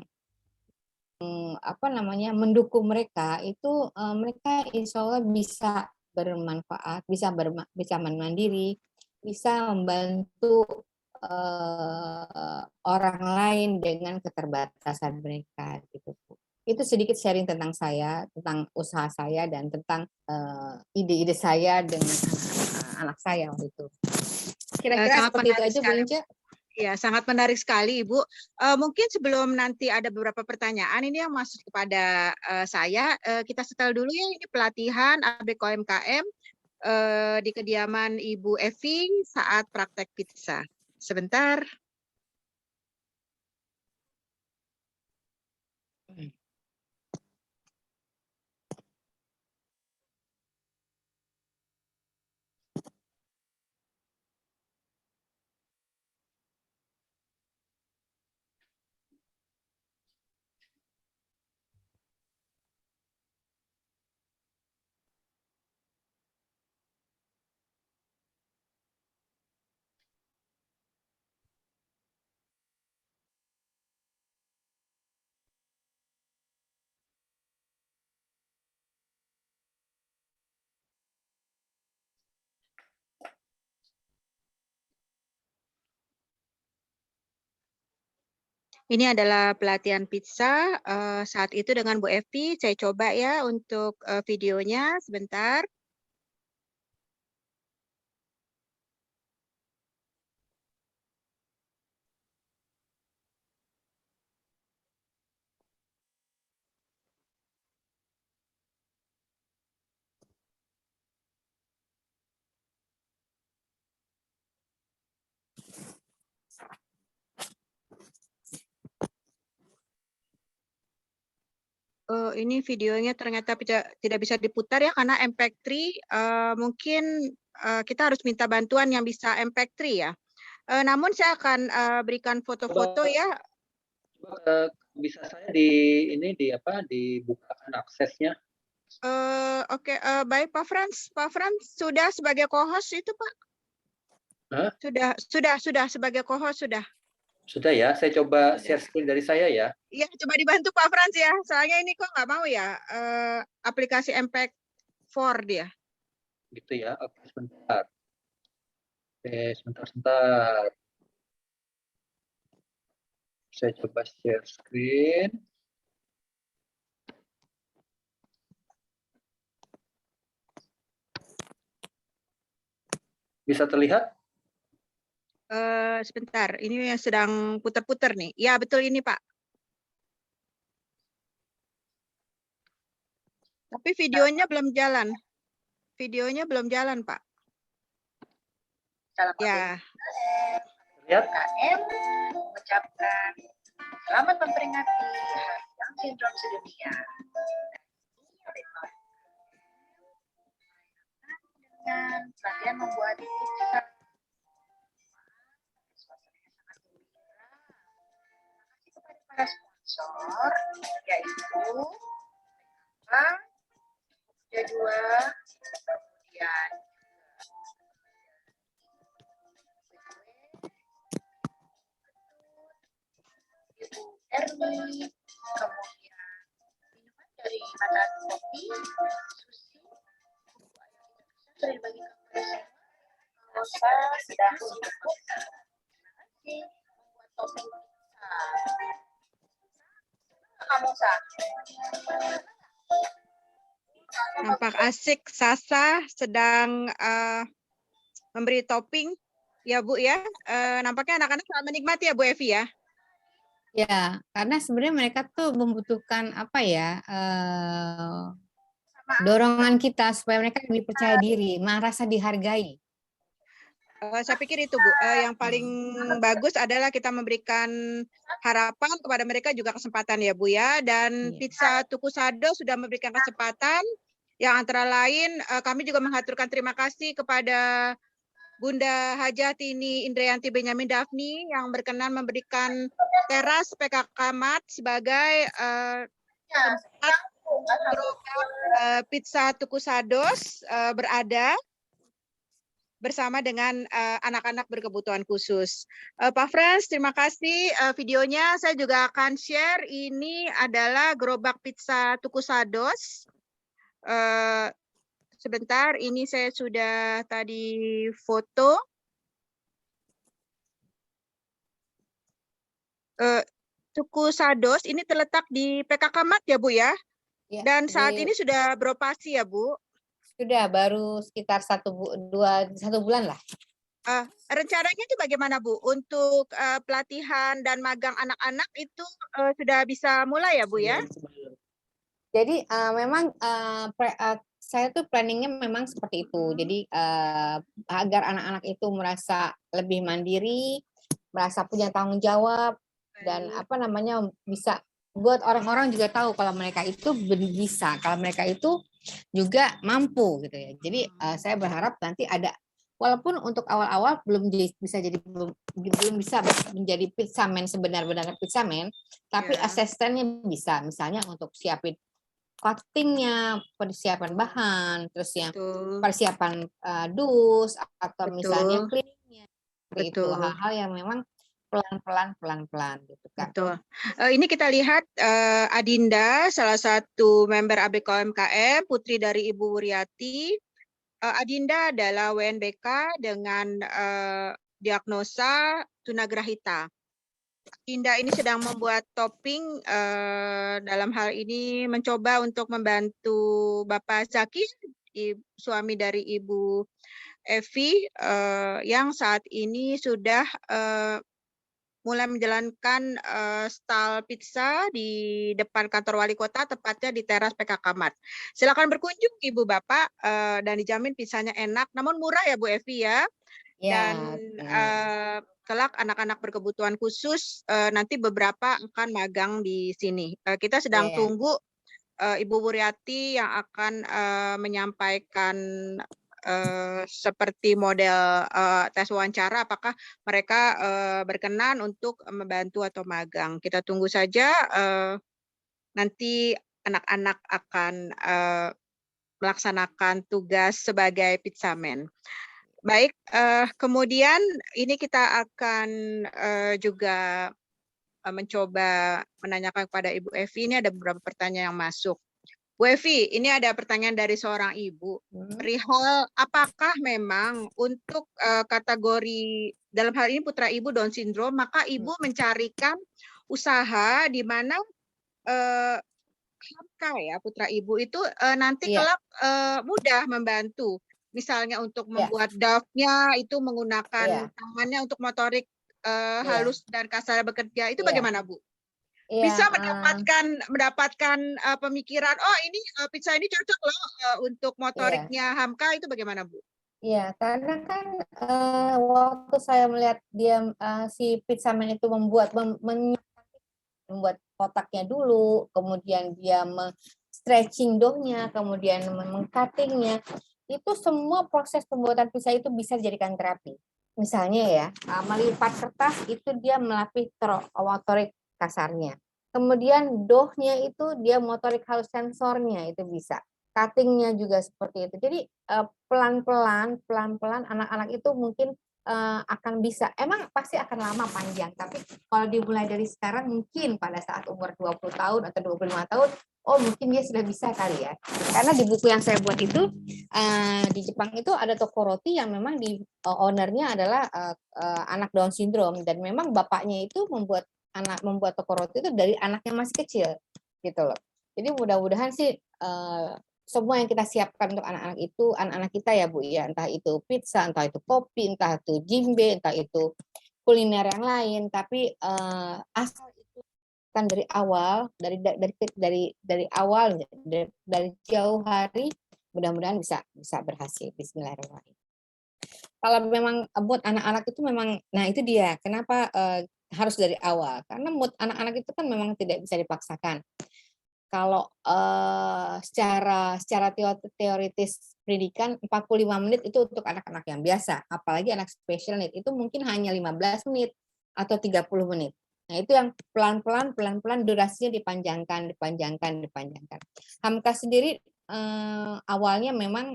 apa namanya mendukung mereka, itu mereka insya Allah bisa bermanfaat, bisa mandiri, bisa membantu orang lain dengan keterbatasan mereka gitu. Itu sedikit sharing tentang saya, tentang usaha saya, dan tentang ide-ide saya dengan anak saya waktu itu. Kira-kira seperti itu aja Bu Ince. Ya, sangat menarik sekali Ibu. Mungkin sebelum nanti ada beberapa pertanyaan ini yang masuk kepada saya, kita setel dulu ya, ini pelatihan ABK UMKM di kediaman Ibu Evi saat praktek pizza. Sebentar. Ini adalah pelatihan pizza saat itu dengan Bu Evi. Saya coba ya untuk videonya sebentar. Ini videonya ternyata tidak bisa diputar ya karena MP3. Mungkin kita harus minta bantuan yang bisa MP3 ya. Namun saya akan berikan foto-foto ya. Coba bisa saya dibukakan aksesnya. Oke, baik Pak Frans. Pak Frans sudah sebagai co-host itu Pak? Huh? Sudah sebagai co-host sudah. Sudah ya, saya coba share screen dari saya ya. Iya, coba dibantu Pak Frans ya. Soalnya ini kok nggak mau ya, aplikasi MPEG 4 dia. Gitu ya, oke sebentar. Oke, sebentar. Saya coba share screen. Bisa terlihat? Sebentar, ini yang sedang putar-putar nih. Ya, betul ini Pak. Tapi videonya belum jalan. Videonya belum jalan, Pak. Ya. Lihat? UKM mengucapkan selamat memperingati Hari Down Syndrome Sedunia. Dengan pelatihan membuat pizza. Suasananya sangat gembira. Terima kasih kepada para sponsor, yaitu PKK, Pemuda 2, kemudian Ibu Erni, kemudian minuman dari Matan Kopi, Susi, sudah dibagikan kepada semua. Saya sudah sibuk. Terima kasih membuat topping pizza. Kamu Sa? Nampak asik. Sasa sedang memberi topping. Ya, Bu ya. Nampaknya anak-anak sangat menikmati ya, Bu Evi ya. Ya, karena sebenarnya mereka tuh membutuhkan apa ya, dorongan kita supaya mereka lebih percaya diri, merasa dihargai. Saya pikir itu, Bu. Yang paling bagus adalah kita memberikan harapan kepada mereka, juga kesempatan ya, Bu ya. Dan Iya. Pizza Tuku Sado sudah memberikan kesempatan. Yang antara lain kami juga mengaturkan terima kasih kepada Bunda Hajah Tini Indrayanti Benyamin Daphni yang berkenan memberikan teras PKK Mat sebagai tempat gerobak Pizza Tuku Sados berada bersama dengan anak-anak berkebutuhan khusus. Pak Frans, terima kasih videonya. Saya juga akan share. Ini adalah gerobak pizza Tuku Sados. Sebentar, ini saya sudah tadi foto. Tuku Sados ini terletak di PKK Mat ya, Bu ya? Ya, Dan saat ini sudah beroperasi ya, Bu? Sudah, baru sekitar 1 bulan lah. Rencananya itu bagaimana, Bu? Untuk pelatihan dan magang anak-anak itu sudah bisa mulai ya, Bu ya? Jadi memang saya tuh planningnya memang seperti itu. Jadi agar anak-anak itu merasa lebih mandiri, merasa punya tanggung jawab, dan apa namanya bisa buat orang-orang juga tahu kalau mereka itu bisa, kalau mereka itu juga mampu gitu ya. Jadi saya berharap nanti ada, walaupun untuk awal-awal belum bisa menjadi pizzaman sebenar-benarnya pizzaman, tapi asistennya bisa, misalnya untuk siapin cuttingnya, persiapan bahan, terus yang persiapan dus atau misalnya cleaningnya, itu hal-hal yang memang pelan-pelan gitu kan. Betul. Ini kita lihat Adinda, salah satu member ABK UMKM, putri dari Ibu Wuryati. Adinda adalah WNBK dengan diagnosa tunagrahita. Adinda ini sedang membuat topping, dalam hal ini mencoba untuk membantu Bapak Zaki, suami dari Ibu Evi, yang saat ini sudah mulai menjalankan stall pizza di depan kantor wali kota, tepatnya di teras PKK Mat. Silakan berkunjung Ibu Bapak, dan dijamin pizzanya enak, namun murah ya Bu Evi ya. Dan kelak anak-anak berkebutuhan khusus nanti beberapa akan magang di sini. Kita sedang tunggu Ibu Wuryati yang akan menyampaikan seperti model tes wawancara, apakah mereka berkenan untuk membantu atau magang. Kita tunggu saja, nanti anak-anak akan melaksanakan tugas sebagai pizzaman. Baik, kemudian ini kita akan juga mencoba menanyakan kepada Ibu Evi. Ini ada beberapa pertanyaan yang masuk. Bu Evi, ini ada pertanyaan dari seorang ibu. Perihal apakah memang untuk kategori dalam hal ini putra ibu Down syndrome, maka ibu mencarikan usaha di mana HMK ya putra ibu itu nanti Iya. kelak mudah membantu. Misalnya untuk Iya. membuat draft-nya itu menggunakan Iya. tangannya untuk motorik Iya. halus dan kasar bekerja. Itu Iya. bagaimana, Bu? Iya, Bisa mendapatkan pemikiran, oh ini pizza ini cocok loh untuk iya. motoriknya HMK, itu bagaimana, Bu? Iya, karena kan waktu saya melihat dia si pizzaman itu membuat kotaknya dulu, kemudian dia stretching doughnya, kemudian mengcuttingnya, itu semua proses pembuatan pizza itu bisa dijadikan terapi. Misalnya ya, melipat kertas itu dia melatih motorik kasarnya. Kemudian doughnya itu dia motorik halus sensornya itu bisa. Cuttingnya juga seperti itu. Jadi pelan-pelan anak-anak itu mungkin akan bisa. Emang pasti akan lama panjang, tapi kalau dimulai dari sekarang mungkin pada saat umur 20 tahun atau 25 tahun, oh mungkin dia sudah bisa kali ya. Karena di buku yang saya buat itu di Jepang itu ada toko roti yang memang di ownernya adalah anak Down syndrome, dan memang bapaknya itu membuat toko roti itu dari anaknya masih kecil gitu loh. Jadi mudah-mudahan sih semua yang kita siapkan untuk anak-anak kita ya Bu ya, entah itu pizza, entah itu kopi, entah itu jimbe, entah itu kuliner yang lain, tapi asal itu kan dari awal, dari awal, dari jauh hari, mudah-mudahan bisa berhasil. Bismillahirrahmanirrahim. Kalau memang buat anak-anak itu memang, nah itu dia kenapa harus dari awal, karena mood anak-anak itu kan memang tidak bisa dipaksakan. Kalau secara teoritis pendidikan 45 menit itu untuk anak-anak yang biasa, apalagi anak special need itu mungkin hanya 15 menit atau 30 menit. Nah, itu yang pelan-pelan durasinya dipanjangkan. HMK sendiri awalnya memang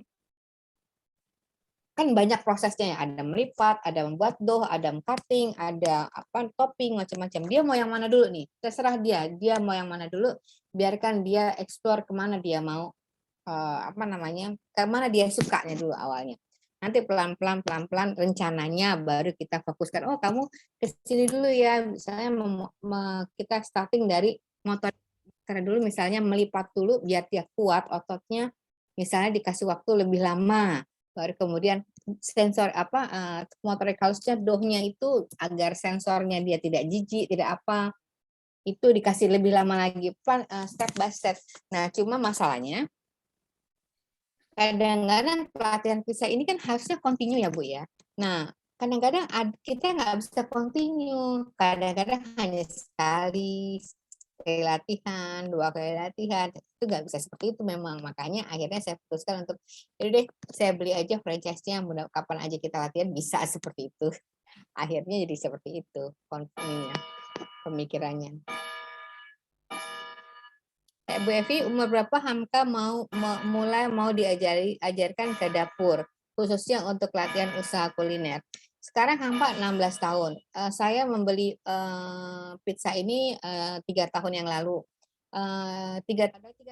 kan banyak prosesnya ya, ada melipat, ada membuat dough, ada cutting, ada topping macam-macam. Dia mau yang mana dulu nih? Terserah dia mau yang mana dulu, biarkan dia explore kemana dia mau kemana dia sukanya dulu awalnya. Nanti pelan-pelan rencananya baru kita fokuskan, oh kamu ke sini dulu ya, misalnya kita starting dari motor dulu, misalnya melipat dulu biar dia kuat ototnya, misalnya dikasih waktu lebih lama. Baru kemudian sensor motorik halusnya doughnya itu agar sensornya dia tidak jijik, tidak apa, itu dikasih lebih lama lagi, step by step. Nah, cuma masalahnya kadang-kadang pelatihan pizza ini kan harusnya continue ya Bu ya. Nah, kadang-kadang kita nggak bisa continue, kadang-kadang hanya sekali latihan, 2 kali latihan, itu nggak bisa seperti itu memang. Makanya akhirnya saya putuskan untuk, yaudah deh saya beli aja franchise-nya, kapan aja kita latihan bisa seperti itu. Akhirnya jadi seperti itu pemikirannya. Bu Evi, umur berapa HMK mau diajarkan ke dapur, khususnya untuk latihan usaha kuliner? Sekarang HMK 16 tahun. Saya membeli pizza ini 3 tahun yang lalu. 3 tahun itu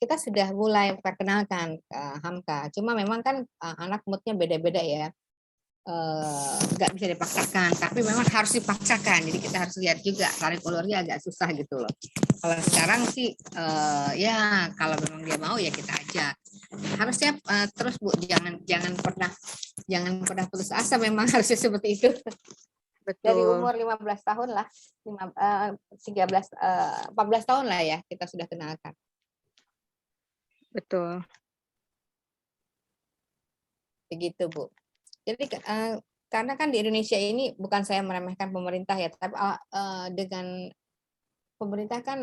kita sudah mulai perkenalkan HMK. Cuma memang kan anak moodnya beda-beda ya. Nggak bisa dipaksakan, tapi memang harus dipaksakan. Jadi kita harus lihat juga tarik ulurnya agak susah gitu loh. Kalau sekarang sih ya kalau memang dia mau ya kita ajak. Harusnya terus Bu, jangan pernah putus asa, memang harusnya seperti itu. Betul. Dari umur 15 tahun lah, 14 tahun lah ya kita sudah kenalkan. Betul. Begitu Bu. Jadi karena kan di Indonesia ini bukan saya meremehkan pemerintah ya, tapi dengan pemerintah kan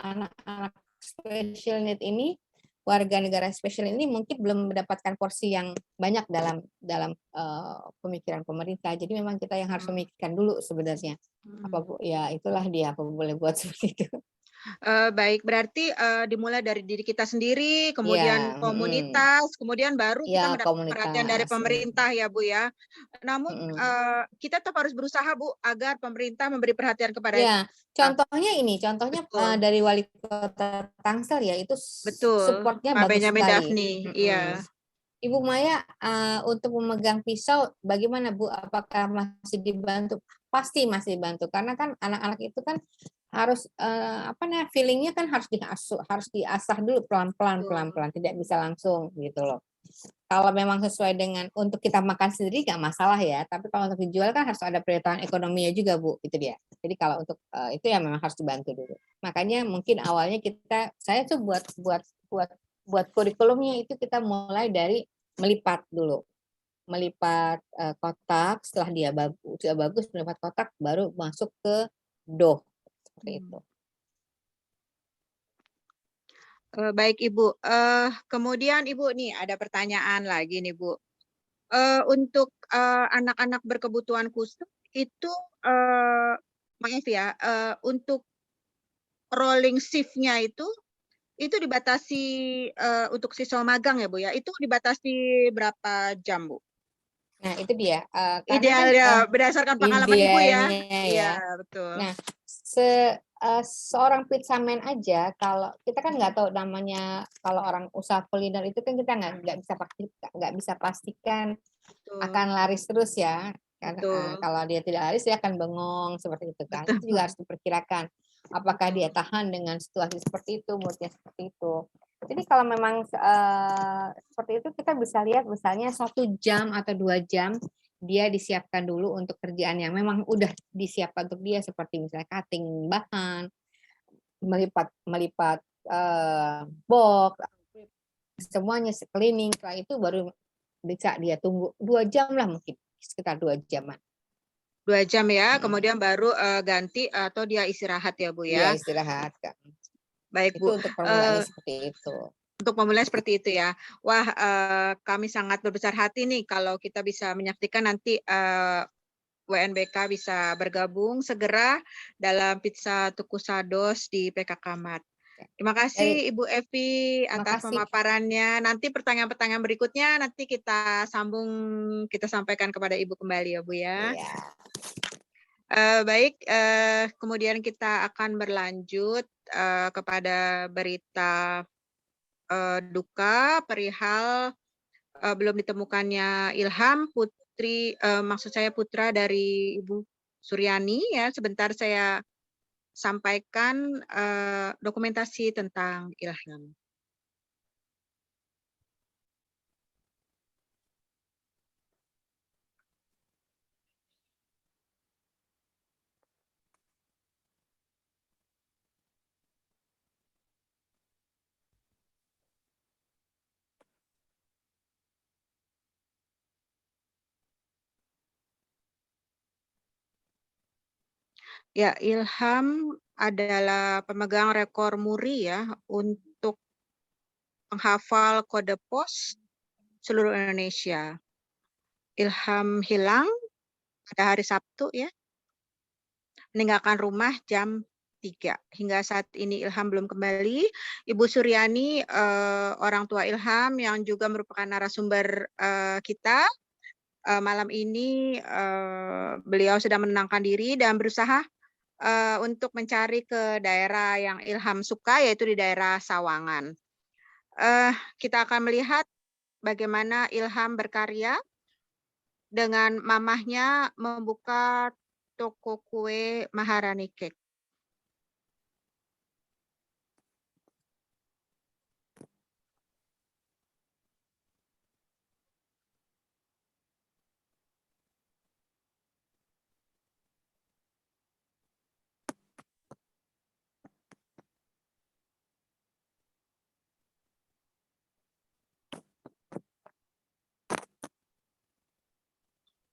anak-anak special need ini, warga negara special ini mungkin belum mendapatkan porsi yang banyak dalam pemikiran pemerintah. Jadi memang kita yang harus memikirkan dulu sebenarnya. Apa Bu? Ya itulah dia, apa boleh buat seperti itu. Baik, berarti, dimulai dari diri kita sendiri, kemudian Iya, komunitas, kemudian baru kita iya mendapat perhatian dari komunitas, pemerintah ya, Bu, ya. Namun, kita tetap harus berusaha, Bu, agar pemerintah memberi perhatian kepada Ya, kita. contohnya ini, contohnya Betul, dari wali kota Tangsel ya, itu betul, support-nya Pak bagus Benyamin sekali. Daphni, iya. Ibu Maya, untuk memegang pisau bagaimana Bu? Apakah masih dibantu? Pasti masih dibantu, karena kan anak-anak itu kan harus, apa namanya, feeling-nya kan harus diasah dulu pelan-pelan Betul. pelan-pelan, tidak bisa langsung gitu loh. Kalau memang sesuai dengan untuk kita makan sendiri nggak masalah ya, tapi kalau untuk dijual kan harus ada perhitungan ekonominya juga, Bu, itu dia. Jadi kalau untuk, itu ya memang harus dibantu dulu. Makanya mungkin awalnya saya tuh buat kurikulumnya itu kita mulai dari melipat dulu. Melipat, kotak, setelah dia sudah bagus melipat kotak baru masuk ke dough, seperti itu. Baik Ibu, kemudian Ibu nih ada pertanyaan lagi nih, Bu. Untuk, anak-anak berkebutuhan khusus itu, maaf ya, untuk rolling shift-nya itu dibatasi, untuk siswa magang ya, Bu, ya? Itu dibatasi berapa jam, Bu? Nah itu dia, karena kan, Idealnya berdasarkan pengalaman Ibu ya? idealnya Iya, ya. betul. Nah, seorang pizza man aja kalau kita kan nggak tahu namanya kalau orang usaha kuliner itu kan kita nggak bisa pastikan Betul, akan laris terus ya. betul, Kalau dia tidak laris dia akan bengong seperti itu kan. betul. Itu juga harus diperkirakan. Apakah dia tahan dengan situasi seperti itu, moodnya seperti itu. Jadi kalau memang seperti itu kita bisa lihat misalnya 1 jam atau 2 jam dia disiapkan dulu untuk kerjaan yang memang udah disiapkan untuk dia seperti misalnya cutting bahan, melipat box, semuanya cleaning. Setelah itu baru bisa dia tunggu 2 jam lah mungkin sekitar 2 jaman. 2 jam ya, kemudian baru, ganti atau dia istirahat ya, Bu, Iya ya? istirahat kan. Baik, Itu Bu. untuk permulaannya seperti itu. Untuk pemula seperti itu ya. Wah, kami sangat berbesar hati nih kalau kita bisa menyaksikan nanti, WNBK bisa bergabung segera dalam Pizza Tukusados di PKK Mat. Terima kasih Ibu Evi atas Makasih. pemaparannya. Nanti pertanyaan-pertanyaan berikutnya nanti kita sambung, kita sampaikan kepada Ibu kembali ya, Bu, ya. Iya. Baik, kemudian kita akan berlanjut, kepada berita, duka perihal, belum ditemukannya Ilham, maksud saya putra dari Ibu Suryani ya. Sebentar saya sampaikan, dokumentasi tentang Ilham. Ya, Ilham adalah pemegang rekor muri ya untuk penghafal kode pos seluruh Indonesia. Ilham hilang pada hari Sabtu ya, meninggalkan rumah jam 3. Hingga saat ini Ilham belum kembali. Ibu Suryani, orang tua Ilham yang juga merupakan narasumber, kita, malam ini, beliau sedang menenangkan diri dan berusaha, untuk mencari ke daerah yang Ilham suka, yaitu di daerah Sawangan. Kita akan melihat bagaimana Ilham berkarya dengan mamahnya membuka toko kue Maharani Cake.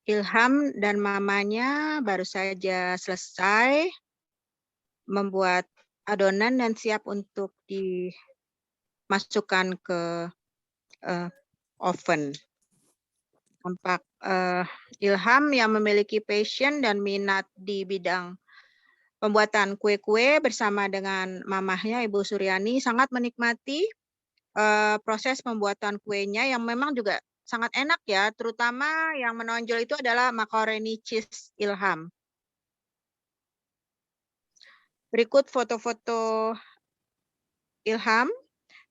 Ilham dan mamanya baru saja selesai membuat adonan dan siap untuk dimasukkan ke oven. Tampak Ilham yang memiliki passion dan minat di bidang pembuatan kue-kue bersama dengan mamahnya Ibu Suryani, sangat menikmati proses pembuatan kuenya yang memang juga sangat enak ya, terutama yang menonjol itu adalah macaroni cheese Ilham. Berikut foto-foto Ilham,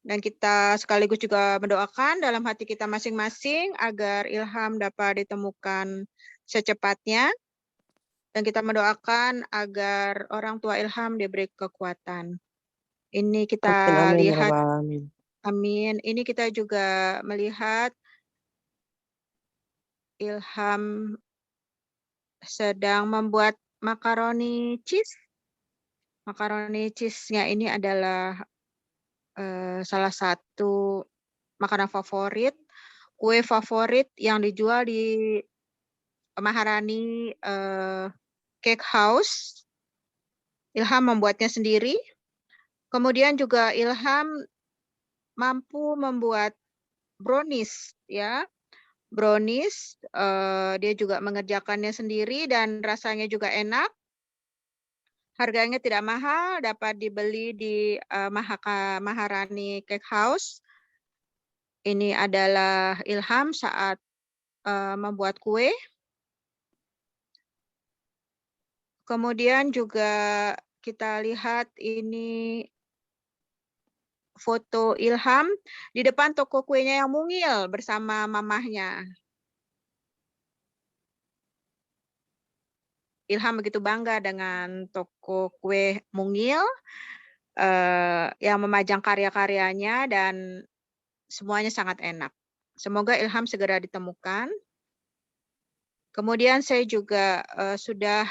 dan kita sekaligus juga mendoakan dalam hati kita masing-masing agar Ilham dapat ditemukan secepatnya, dan kita mendoakan agar orang tua Ilham diberi kekuatan. Ini kita Amin, amin, ya lihat, Rabbal alamin. amin. Ini kita juga melihat Ilham sedang membuat makaroni cheese. Makaroni cheese-nya ini adalah salah satu makanan favorit, kue favorit yang dijual di Maharani Cake House. Ilham membuatnya sendiri. Kemudian juga Ilham mampu membuat brownies, ya. Brownies, dia juga mengerjakannya sendiri dan rasanya juga enak. Harganya tidak mahal, dapat dibeli di Maharani Cake House. Ini adalah Ilham saat membuat kue. Kemudian juga kita lihat ini foto Ilham di depan toko kuenya yang mungil bersama mamahnya. Ilham begitu bangga dengan toko kue mungil yang memajang karya-karyanya dan semuanya sangat enak. Semoga Ilham segera ditemukan. Kemudian saya juga sudah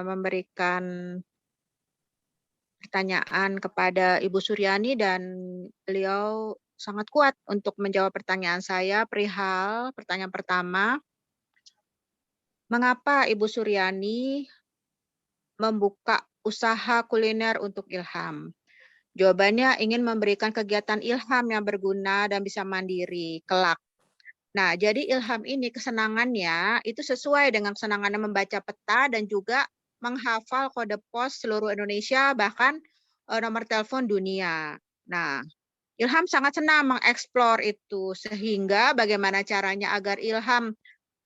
memberikan pertanyaan kepada Ibu Suryani dan beliau sangat kuat untuk menjawab pertanyaan saya perihal pertanyaan pertama. Mengapa Ibu Suryani membuka usaha kuliner untuk Ilham? Jawabannya ingin memberikan kegiatan Ilham yang berguna dan bisa mandiri kelak. Nah, jadi Ilham ini kesenangannya itu sesuai dengan kesenangannya membaca peta dan juga menghafal kode pos seluruh Indonesia, bahkan nomor telepon dunia. Nah, Ilham sangat senang mengeksplor itu, sehingga bagaimana caranya agar Ilham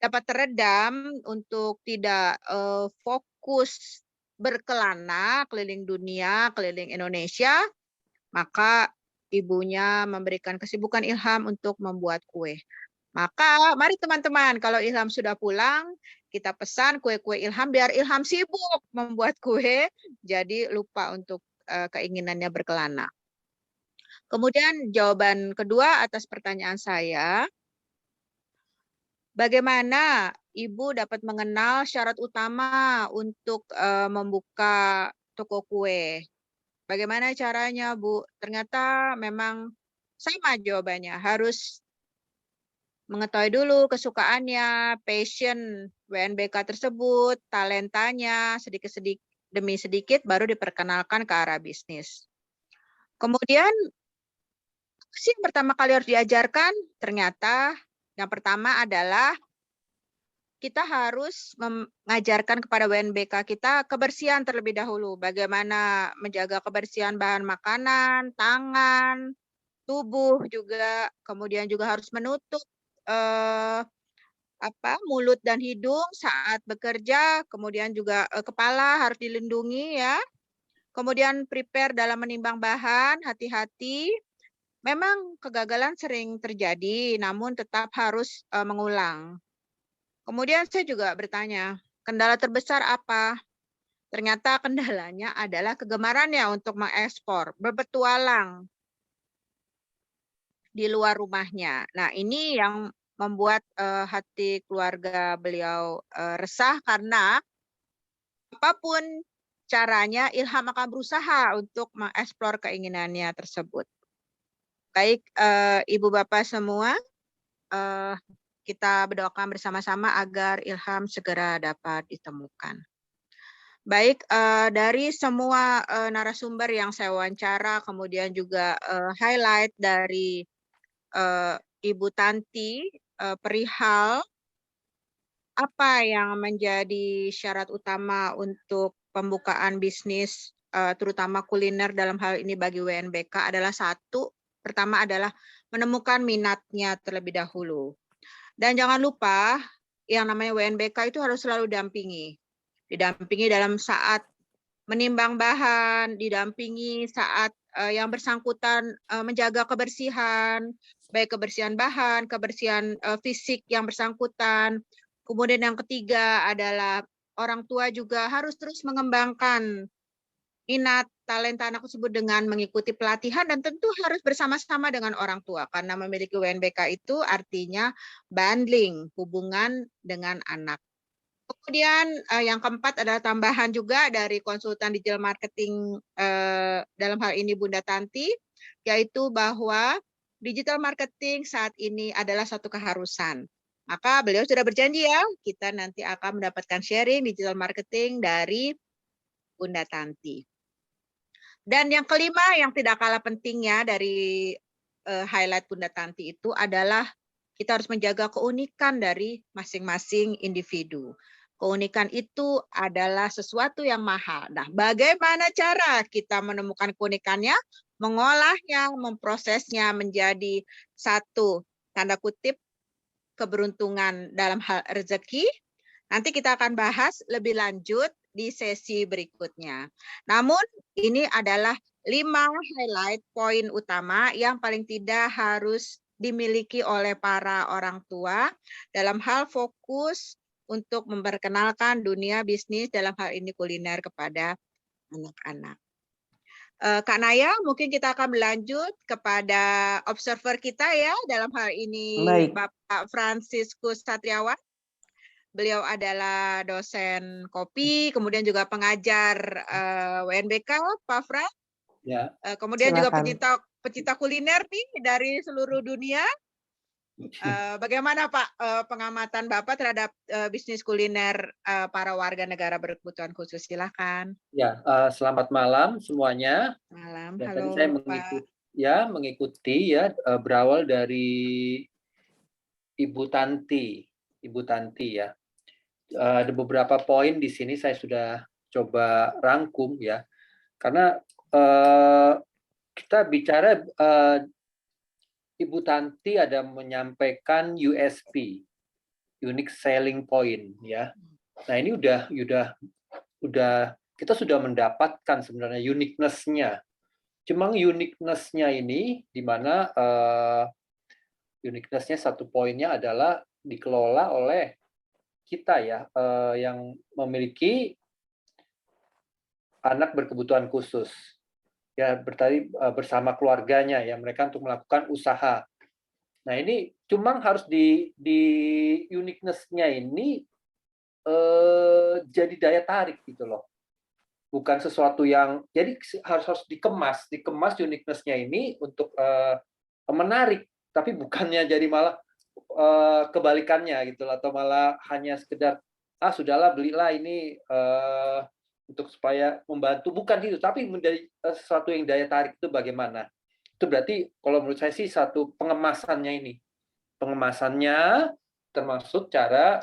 dapat teredam untuk tidak fokus berkelana keliling dunia, keliling Indonesia, maka ibunya memberikan kesibukan Ilham untuk membuat kue. Maka mari teman-teman, kalau Ilham sudah pulang, kita pesan kue-kue Ilham biar Ilham sibuk membuat kue, jadi lupa untuk keinginannya berkelana. Kemudian jawaban kedua atas pertanyaan saya, bagaimana Ibu dapat mengenal syarat utama untuk membuka toko kue? Bagaimana caranya, Bu? Ternyata memang sama jawabannya, harus mengetahui dulu kesukaannya, passion WNBK tersebut, talentanya, sedikit-sedikit demi sedikit baru diperkenalkan ke arah bisnis. Kemudian, apa sih yang pertama kali harus diajarkan? Ternyata yang pertama adalah kita harus mengajarkan kepada WNBK kita kebersihan terlebih dahulu. Bagaimana menjaga kebersihan bahan makanan, tangan, tubuh juga. Kemudian juga harus menutup mulut dan hidung saat bekerja. Kemudian juga kepala harus dilindungi ya. Kemudian prepare dalam menimbang bahan, hati-hati. Memang kegagalan sering terjadi, namun tetap harus mengulang. Kemudian saya juga bertanya, kendala terbesar apa? Ternyata kendalanya adalah kegemarannya untuk mengekspor, berpetualang di luar rumahnya. Nah, ini yang membuat hati keluarga beliau resah karena apapun caranya Ilham akan berusaha untuk mengeksplor keinginannya tersebut. Baik, Ibu Bapak semua, kita berdoakan bersama-sama agar Ilham segera dapat ditemukan. Baik, dari semua narasumber yang saya wawancara, kemudian juga highlight dari Ibu Tanti perihal apa yang menjadi syarat utama untuk pembukaan bisnis, terutama kuliner dalam hal ini bagi WNBK adalah pertama adalah menemukan minatnya terlebih dahulu. Dan jangan lupa yang namanya WNBK itu harus selalu didampingi dalam saat menimbang bahan, didampingi saat yang bersangkutan menjaga kebersihan, baik kebersihan bahan, kebersihan fisik yang bersangkutan. Kemudian yang ketiga adalah orang tua juga harus terus mengembangkan minat talenta anak tersebut dengan mengikuti pelatihan dan tentu harus bersama-sama dengan orang tua karena memiliki WNBK itu artinya bundling, hubungan dengan anak. Kemudian yang keempat adalah tambahan juga dari konsultan digital marketing dalam hal ini Bunda Tanti, yaitu bahwa digital marketing saat ini adalah satu keharusan. Maka beliau sudah berjanji ya, kita nanti akan mendapatkan sharing digital marketing dari Bunda Tanti. Dan yang kelima yang tidak kalah pentingnya dari highlight Bunda Tanti itu adalah kita harus menjaga keunikan dari masing-masing individu. Keunikan itu adalah sesuatu yang mahal. Nah, bagaimana cara kita menemukan keunikannya, mengolahnya, memprosesnya menjadi satu tanda kutip keberuntungan dalam hal rezeki? Nanti kita akan bahas lebih lanjut di sesi berikutnya. Namun ini adalah 5 highlight poin utama yang paling tidak harus dimiliki oleh para orang tua dalam hal fokus untuk memperkenalkan dunia bisnis dalam hal ini kuliner kepada anak-anak. Kak Naya, mungkin kita akan berlanjut kepada observer kita ya, dalam hal ini Baik. Bapak Franciscus Satriawan. Beliau adalah dosen kopi, kemudian juga pengajar WNBK, Pak Fran. Ya. Kemudian juga Silakan. pecinta kuliner nih dari seluruh dunia. Bagaimana Pak pengamatan Bapak terhadap bisnis kuliner para warga negara berkebutuhan khusus? Silakan. Ya, selamat malam semuanya. Malam, Ya, halo tadi saya Pak. mengikuti berawal dari Ibu Tanti ya. Ada beberapa poin di sini saya sudah coba rangkum ya, karena kita bicara Ibu Tanti ada menyampaikan USP, unique selling point ya. Nah ini udah kita sudah mendapatkan sebenarnya uniqueness-nya. Cuma uniqueness-nya ini di mana uniqueness-nya satu poinnya adalah dikelola oleh kita ya yang memiliki anak berkebutuhan khusus. Ya bertadi bersama keluarganya ya mereka untuk melakukan usaha. Nah ini cuma harus di uniqueness-nya ini jadi daya tarik gitu loh. Bukan sesuatu yang jadi harus dikemas uniqueness-nya ini untuk menarik, tapi bukannya jadi malah kebalikannya gitu loh, atau malah hanya sekedar sudahlah belilah ini untuk supaya membantu, bukan itu, tapi menjadi sesuatu yang daya tarik itu bagaimana. Itu berarti kalau menurut saya sih satu pengemasannya ini. Pengemasannya termasuk cara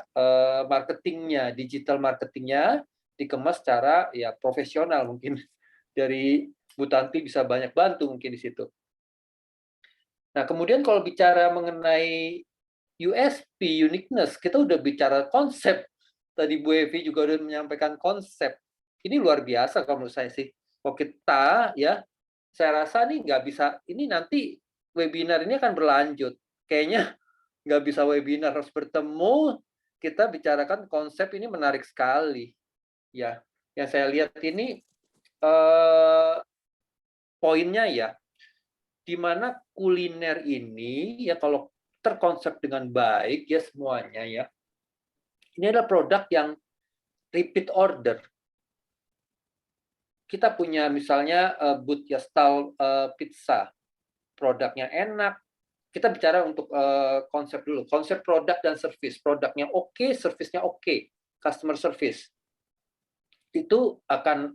marketingnya, digital marketingnya dikemas secara ya profesional mungkin. Dari Bu Tanti bisa banyak bantu mungkin di situ. Nah, kemudian kalau bicara mengenai USP, uniqueness, kita udah bicara konsep. Tadi Bu Evi juga udah menyampaikan konsep. Ini luar biasa kalau menurut saya sih. Kalau kita ya, saya rasa nih nggak bisa, ini nanti webinar ini akan berlanjut. Kayaknya nggak bisa webinar, harus bertemu, kita bicarakan konsep ini menarik sekali. Ya, yang saya lihat ini poinnya ya, di mana kuliner ini ya kalau terkonsep dengan baik ya semuanya ya, ini adalah produk yang repeat order. Kita punya misalnya Bud Yastal pizza, produknya enak. Kita bicara untuk konsep dulu, konsep produk dan service. Produknya oke, servisnya oke, customer service. Itu akan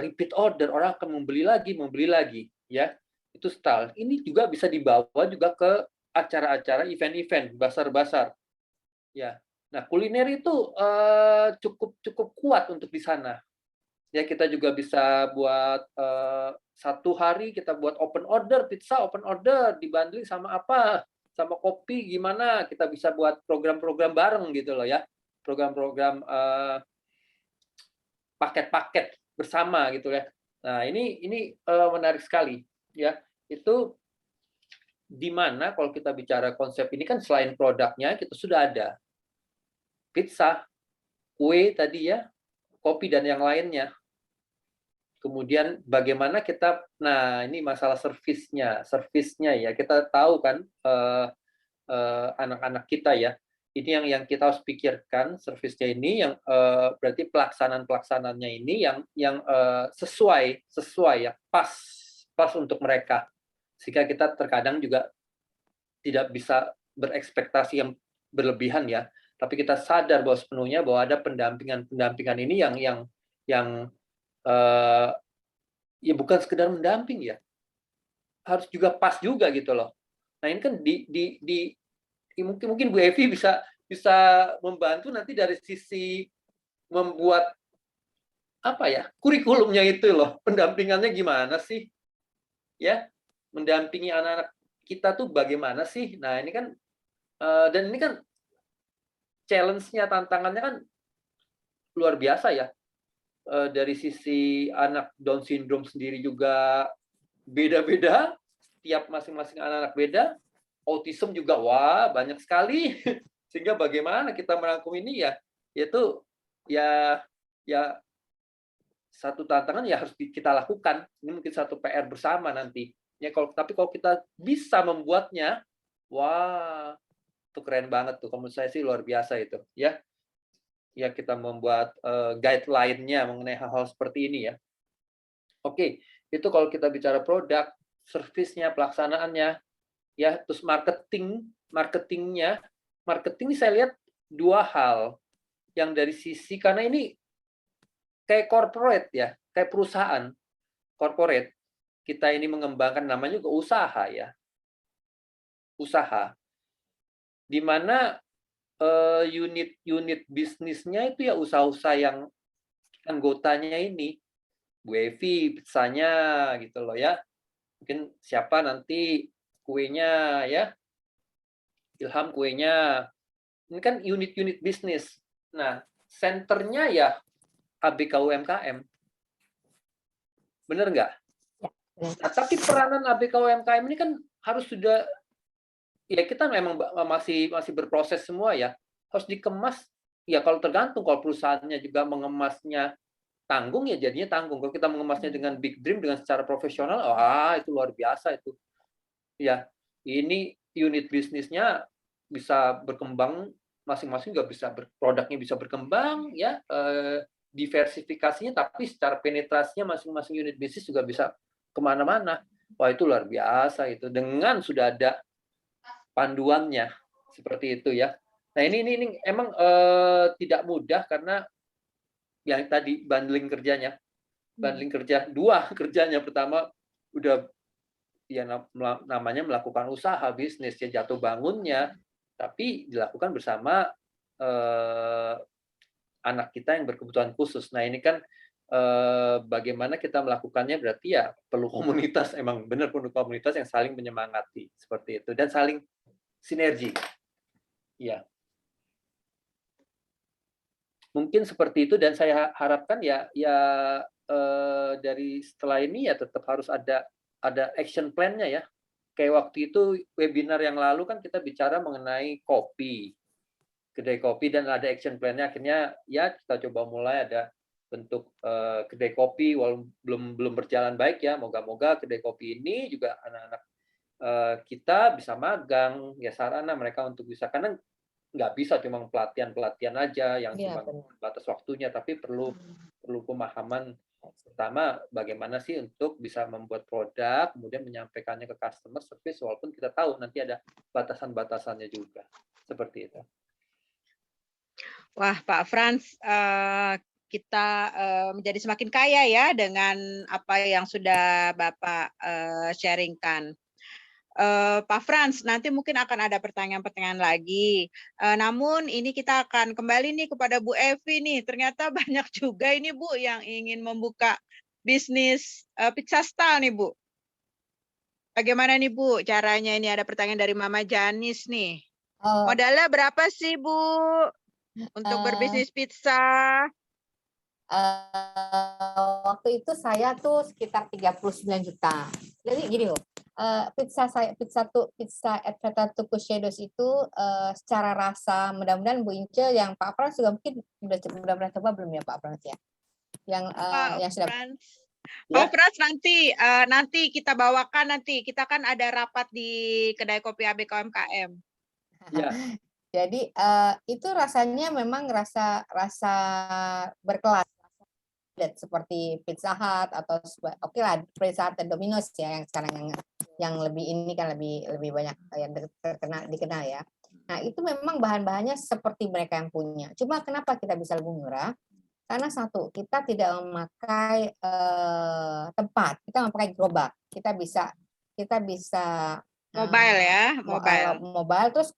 repeat order, orang akan membeli lagi, ya. Itu style. Ini juga bisa dibawa juga ke acara-acara event-event, basar-basar. Ya. Nah, kuliner itu cukup kuat untuk di sana. Ya, kita juga bisa buat satu hari kita buat open order pizza, open order dibanding sama apa, sama kopi gimana, kita bisa buat program-program bareng gitu loh ya. Program-program paket-paket bersama gitu ya. Nah, ini menarik sekali ya. Itu di mana kalau kita bicara konsep ini kan selain produknya kita sudah ada pizza, kue tadi ya, kopi dan yang lainnya. Kemudian bagaimana kita, nah ini masalah servisnya ya kita tahu kan anak-anak kita ya, ini yang kita harus pikirkan servisnya ini yang berarti pelaksanaannya ini yang sesuai ya pas untuk mereka, sehingga kita terkadang juga tidak bisa berekspektasi yang berlebihan ya, tapi kita sadar bahwa sepenuhnya bahwa ada pendampingan ini yang ya bukan sekedar mendamping ya, harus juga pas juga gitu loh. Nah ini kan mungkin Bu Evi bisa membantu nanti dari sisi membuat apa ya kurikulumnya itu loh, pendampingannya gimana sih ya, mendampingi anak-anak kita tuh bagaimana sih. Nah ini kan dan ini kan challenge-nya, tantangannya kan luar biasa ya. Dari sisi anak Down syndrome sendiri juga beda-beda, setiap masing-masing anak-anak beda, autism juga wah banyak sekali, sehingga bagaimana kita merangkum ini ya, yaitu ya satu tantangan ya harus kita lakukan, ini mungkin satu PR bersama nanti ya. Tapi kalau kita bisa membuatnya, wah itu keren banget tuh, menurut saya sih luar biasa itu ya. Ya kita membuat guideline-nya mengenai hal-hal seperti ini ya. Oke, itu kalau kita bicara produk, servisnya, pelaksanaannya, ya, terus marketingnya. Marketing saya lihat dua hal. Yang dari sisi, karena ini kayak corporate ya, kayak perusahaan corporate. Kita ini mengembangkan, namanya juga usaha ya. Usaha. Di mana unit bisnisnya itu ya usaha-usaha yang anggotanya ini, Bu Evi pizzanya gitu loh ya, mungkin siapa nanti kuenya ya, Ilham kuenya, ini kan unit-unit bisnis. Nah senternya ya ABK UMKM, bener nggak? Nah, tapi peranan ABK UMKM ini kan harus sudah, ya kita memang masih berproses semua ya, harus dikemas ya. Kalau tergantung, kalau perusahaannya juga mengemasnya tanggung ya jadinya tanggung. Kalau kita mengemasnya dengan big dream, dengan secara profesional, itu luar biasa itu ya. Ini unit bisnisnya bisa berkembang, masing-masing juga bisa produknya bisa berkembang ya, diversifikasinya, tapi secara penetrasinya masing-masing unit bisnis juga bisa kemana-mana. Wah itu luar biasa itu, dengan sudah ada panduannya seperti itu ya. Nah ini emang tidak mudah, karena yang tadi bundling kerjanya, bundling kerja dua kerjanya. Pertama udah ya namanya melakukan usaha bisnis ya, jatuh bangunnya, tapi dilakukan bersama anak kita yang berkebutuhan khusus. Nah ini kan bagaimana kita melakukannya, berarti ya perlu komunitas, emang benar perlu komunitas yang saling menyemangati seperti itu dan saling sinergi. Ya. Mungkin seperti itu, dan saya harapkan ya dari setelah ini ya tetap harus ada action plan-nya ya. Kayak waktu itu webinar yang lalu kan kita bicara mengenai kopi, kedai kopi, dan ada action plan-nya. Akhirnya ya kita coba mulai ada bentuk kedai kopi, walaupun belum berjalan baik ya. Moga-moga kedai kopi ini juga anak-anak kita bisa magang ya, sarana mereka untuk bisa, karena nggak bisa cuma pelatihan aja yang cuma batas waktunya, tapi perlu pemahaman pertama bagaimana sih untuk bisa membuat produk, kemudian menyampaikannya ke customer service, walaupun kita tahu nanti ada batasan-batasannya juga seperti itu. Wah, Pak Frans, kita menjadi semakin kaya ya dengan apa yang sudah Bapak sharingkan. Pak Frans, nanti mungkin akan ada pertanyaan-pertanyaan lagi. Namun ini kita akan kembali nih kepada Bu Evi nih. Ternyata banyak juga ini Bu yang ingin membuka bisnis pizza stall nih Bu. Bagaimana nih Bu caranya ini? Ada pertanyaan dari Mama Janis nih. Oh, Modalnya berapa sih Bu untuk eh, berbisnis pizza? waktu itu saya tuh sekitar 39 juta. Jadi gini loh, pizza at Feta Tuku Shadows itu secara rasa, mudah-mudahan Bu Ince yang Pak Frans juga mungkin udah pernah coba belum ya Pak Frans ya? Yang sudah Frans. Ya. Oh, Frans nanti kita bawakan nanti. Kita kan ada rapat di kedai kopi ABK UMKM. Ya. Jadi itu rasanya memang rasa berkelas seperti Pizza Hut atau oke lah Pizza Hut dan Domino's ya yang sekarang yang lebih ini kan lebih banyak yang dikenal ya. Nah itu memang bahan-bahannya seperti mereka yang punya. Cuma kenapa kita bisa lebih murah? Karena satu kita tidak memakai tempat, kita memakai gerobak. Kita bisa Mobile ya, mobile. mobile terus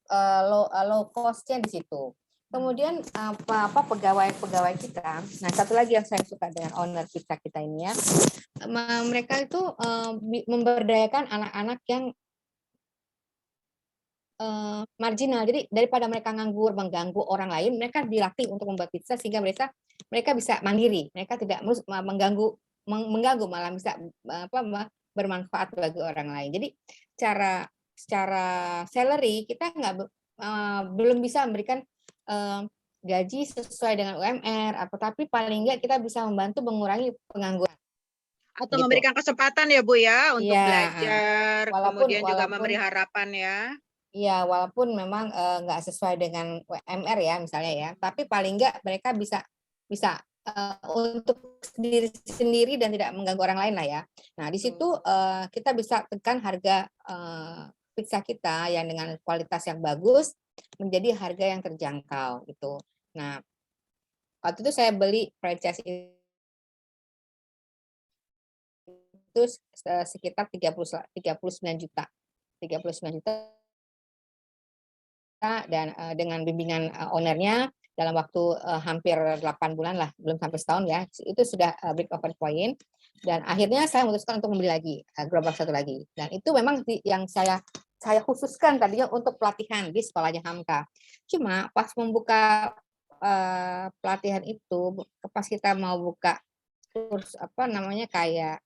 low cost-nya di situ. Kemudian pegawai kita. Nah, satu lagi yang saya suka dengan owner kita ini ya, mereka itu memberdayakan anak-anak yang marginal. Jadi daripada mereka nganggur mengganggu orang lain, mereka dilatih untuk membuat pizza sehingga mereka bisa mandiri. Mereka tidak mengganggu malah bisa bermanfaat bagi orang lain. Jadi secara salary kita belum bisa memberikan gaji sesuai dengan UMR, tapi paling enggak kita bisa membantu mengurangi pengangguran. Atau Gitu. memberikan kesempatan ya Bu ya untuk Ya, belajar, kemudian juga memberi harapan ya. Iya, walaupun memang nggak sesuai dengan UMR ya misalnya ya, tapi paling enggak mereka bisa untuk sendiri dan tidak mengganggu orang lain lah ya. Nah di situ kita bisa tekan harga pizza kita yang dengan kualitas yang bagus menjadi harga yang terjangkau gitu. Nah waktu itu saya beli franchise itu sekitar 39 juta. 39 juta dan dengan bimbingan ownernya dalam waktu hampir 8 bulan lah, belum sampai setahun ya, itu sudah break even point dan akhirnya saya memutuskan untuk membeli lagi gerobak satu lagi dan itu memang yang saya khususkan tadinya untuk pelatihan di sekolahnya Hamka. Cuma pas membuka pelatihan itu, pas kita mau buka kurs kayak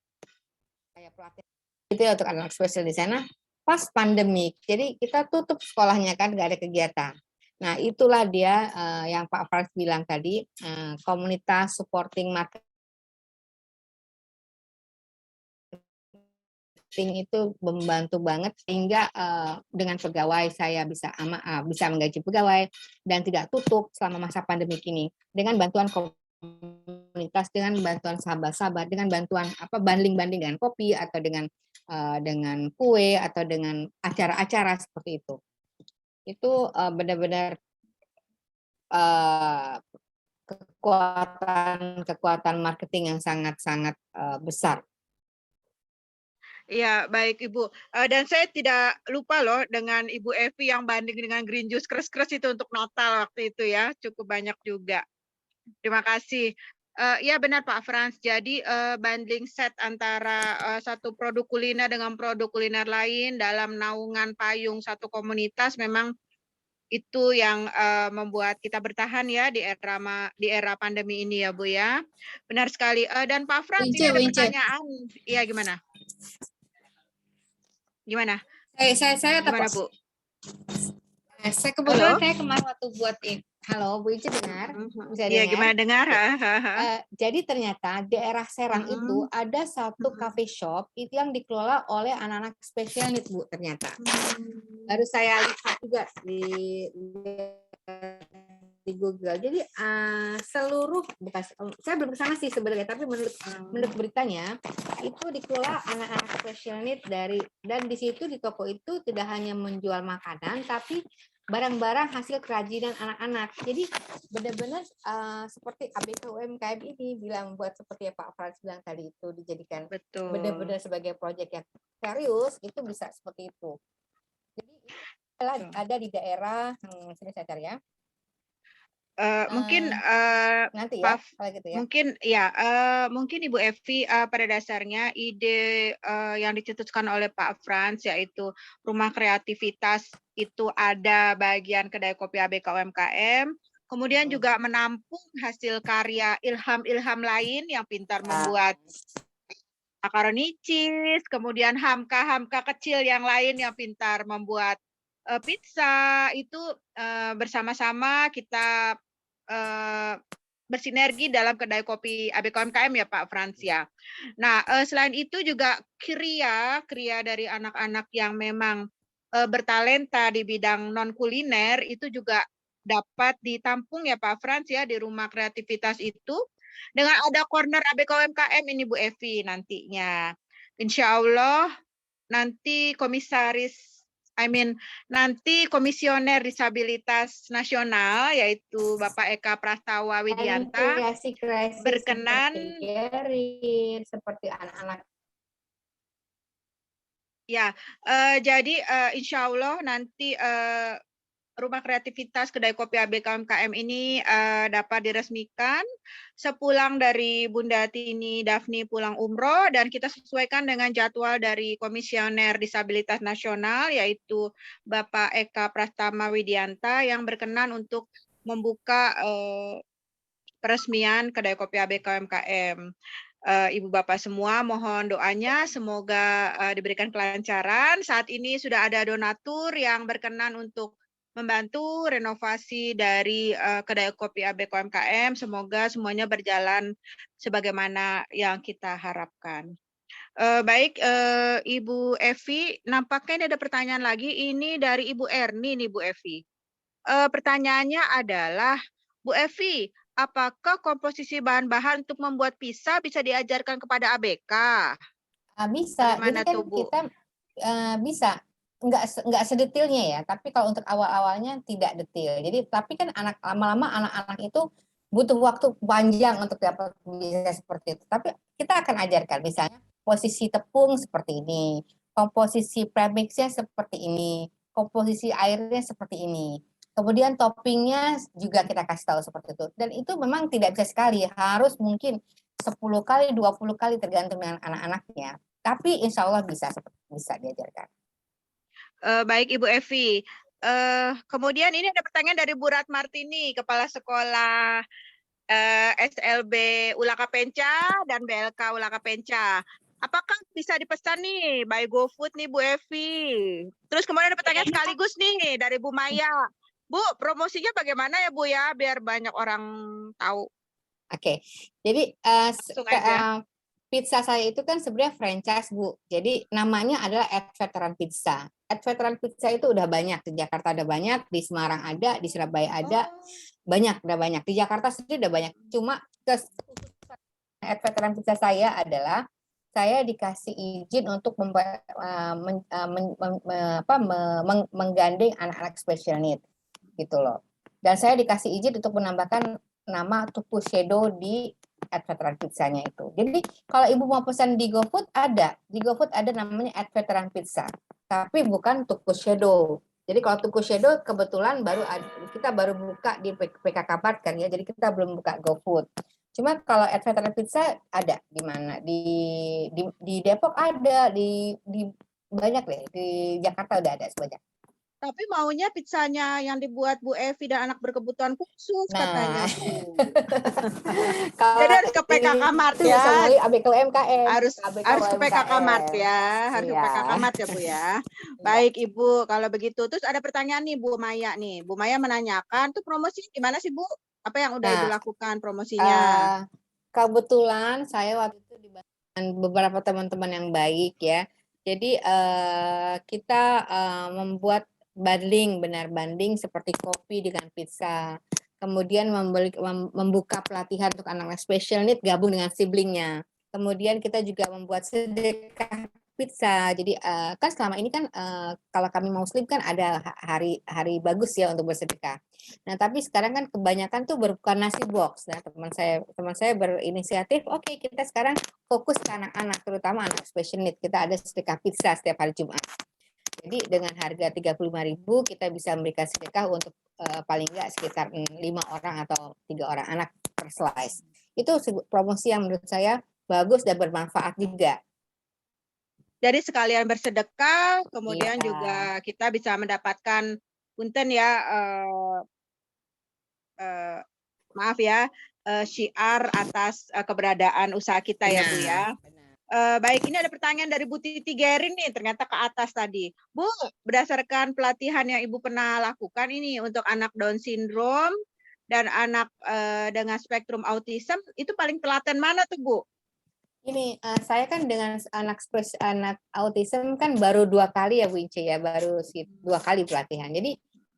pelatihan itu ya untuk anak spesial di sana, pas pandemik, jadi kita tutup sekolahnya kan, nggak ada kegiatan. Nah itulah dia yang Pak Frans bilang tadi, komunitas supporting marketing itu membantu banget sehingga dengan pegawai saya bisa menggaji pegawai dan tidak tutup selama masa pandemik ini dengan bantuan komunitas, dengan bantuan sahabat-sahabat, dengan bantuan banding dengan kopi atau dengan kue atau dengan acara-acara seperti itu. Itu benar-benar kekuatan marketing yang sangat-sangat besar. Iya, baik Ibu. Dan saya tidak lupa loh dengan Ibu Evi yang banding dengan green juice keras-keras itu untuk Natal waktu itu ya, cukup banyak juga. Terima kasih. Ya benar Pak Frans. Jadi bundling set antara satu produk kuliner dengan produk kuliner lain dalam naungan payung satu komunitas memang itu yang membuat kita bertahan ya di era pandemi ini ya Bu ya. Benar sekali. Dan Pak Frans ini ada pertanyaan. Iya gimana? Gimana? Saya Gimana Bu? Saya kebetulan saya kemarin waktu buat halo Bu Ici dengar? Bisa Iya dengar? gimana dengar? Jadi ternyata daerah Serang itu ada satu cafe shop itu yang dikelola oleh anak-anak special needs Bu ternyata. Baru saya lihat juga di Google. Jadi seluruh saya belum ke sana sih sebenarnya, tapi menurut beritanya itu dikelola anak-anak special need dan di situ di toko itu tidak hanya menjual makanan tapi barang-barang hasil kerajinan anak-anak. Jadi benar-benar seperti ABK UMKM ini bilang buat seperti Pak Frans bilang tadi itu dijadikan benar-benar sebagai proyek yang serius itu bisa seperti itu. Jadi ini adalah ada di daerah sini saya cari ya. Mungkin Nanti ya, Pak, kalau gitu ya. mungkin ya, mungkin Ibu Evi pada dasarnya ide yang dicetuskan oleh Pak Frans yaitu rumah kreativitas itu ada bagian kedai kopi ABK UMKM, kemudian juga menampung hasil karya ilham-ilham lain yang pintar membuat makaroni cheese, kemudian hamka-hamka kecil yang lain yang pintar membuat pizza itu bersama-sama kita bersinergi dalam kedai kopi ABK UMKM ya Pak Frans ya. Nah selain itu juga kriya dari anak-anak yang memang bertalenta di bidang non kuliner itu juga dapat ditampung ya Pak Frans ya di rumah kreativitas itu dengan ada corner ABK UMKM ini Bu Evi nantinya. Insya Allah nanti nanti Komisioner Disabilitas Nasional yaitu Bapak Eka Prastawa Widianta kreasi-kreasi berkenan seperti anak-anak. ya. Jadi insya Allah nanti rumah kreativitas kedai kopi ABK UMKM ini dapat diresmikan sepulang dari Bunda Tini Daphni pulang umroh dan kita sesuaikan dengan jadwal dari Komisioner Disabilitas Nasional yaitu Bapak Eka Prastama Widianta yang berkenan untuk membuka peresmian kedai kopi ABK UMKM. Ibu Bapak semua mohon doanya semoga diberikan kelancaran. Saat ini sudah ada donatur yang berkenan untuk membantu renovasi dari kedai kopi ABK UMKM. Semoga semuanya berjalan sebagaimana yang kita harapkan. Baik, Ibu Evi, nampaknya ini ada pertanyaan lagi. Ini dari Ibu Erni nih Bu Evi. Pertanyaannya adalah, Bu Evi, apakah komposisi bahan-bahan untuk membuat pizza bisa diajarkan kepada ABK? Bisa, Bagaimana jadi kan tuh, Bu? kita bisa nggak sedetailnya ya, tapi kalau untuk awal-awalnya tidak detail. Jadi tapi kan lama-lama anak-anak itu butuh waktu panjang untuk dapat bisa seperti itu. Tapi kita akan ajarkan misalnya posisi tepung seperti ini, komposisi premixnya seperti ini, komposisi airnya seperti ini. Kemudian toppingnya juga kita kasih tahu seperti itu. Dan itu memang tidak bisa sekali, harus mungkin 10 kali, 20 kali tergantung dengan anak-anaknya. Tapi insya Allah bisa diajarkan. Baik Ibu Evi. Kemudian ini ada pertanyaan dari Bu Ratmartini, Kepala Sekolah SLB Ulaka Penca dan BLK Ulaka Penca. Apakah bisa dipesan nih by GoFood nih Bu Evi? Terus kemudian ada pertanyaan sekaligus nih dari Bu Maya. Bu, promosinya bagaimana ya Bu ya, biar banyak orang tahu. Oke, jadi pizza saya itu kan sebenarnya franchise Bu. Jadi namanya adalah At Veteran Pizza. At Veteran Pizza itu udah banyak, di Jakarta ada banyak, di Semarang ada, di Surabaya ada, udah banyak. Di Jakarta sendiri udah banyak. Cuma At Veteran Pizza saya adalah saya dikasih izin untuk menggandeng anak-anak special need gitu loh. Dan saya dikasih izin untuk menambahkan nama Tuku Shadow di At Veteran Pizza-nya itu. Jadi kalau Ibu mau pesan di GoFood ada. Di GoFood ada namanya At Veteran Pizza. Tapi bukan Tuku Shadow. Jadi kalau Tuku Shadow kebetulan kita baru buka di PKK Mart kan ya. Jadi kita belum buka GoFood. Cuma kalau At Veteran Pizza ada di mana? Di Depok ada, di banyak deh. Di Jakarta udah ada sebanyak. Tapi maunya pizzanya yang dibuat Bu Evi dan anak berkebutuhan khusus katanya Bu. Jadi harus ke PKK Mart ya. ABK UMKM. Harus ke PKK Mart ya. Harus ke PKK Mart ya Bu ya. Baik Ibu, kalau begitu. Terus ada pertanyaan nih Bu Maya nih. Bu Maya menanyakan, tuh promosi gimana sih Bu? Apa yang udah Ibu lakukan promosinya? Kebetulan saya waktu itu dibantu dengan beberapa teman-teman yang baik ya. Jadi kita membuat benar banding seperti kopi dengan pizza. Kemudian membuka pelatihan untuk anak-anak special need gabung dengan siblingnya. Kemudian kita juga membuat sedekah pizza. Jadi kan selama ini kan kalau kami Muslim kan ada hari bagus ya untuk bersedekah. Nah, tapi sekarang kan kebanyakan tuh berbuka nasi box. Nah, teman saya berinisiatif, oke, kita sekarang fokus ke anak-anak, terutama anak special need. Kita ada sedekah pizza setiap hari Jumat. Jadi dengan harga 35.000 kita bisa memberikan sedekah untuk paling enggak sekitar 5 orang atau 3 orang anak per slice. Itu promosi yang menurut saya bagus dan bermanfaat juga. Jadi sekalian bersedekah, kemudian Iya. juga kita bisa mendapatkan punten ya, maaf ya, syiar atas keberadaan usaha kita ya Bu ya. Baik, ini ada pertanyaan dari Bu Titi Gerin nih, ternyata ke atas tadi. Bu, berdasarkan pelatihan yang Ibu pernah lakukan ini untuk anak Down syndrome dan anak dengan spektrum autism, itu paling telaten mana tuh Bu? Ini saya kan dengan anak autism kan baru 2 kali ya Bu Ince ya, baru 2 kali pelatihan. Jadi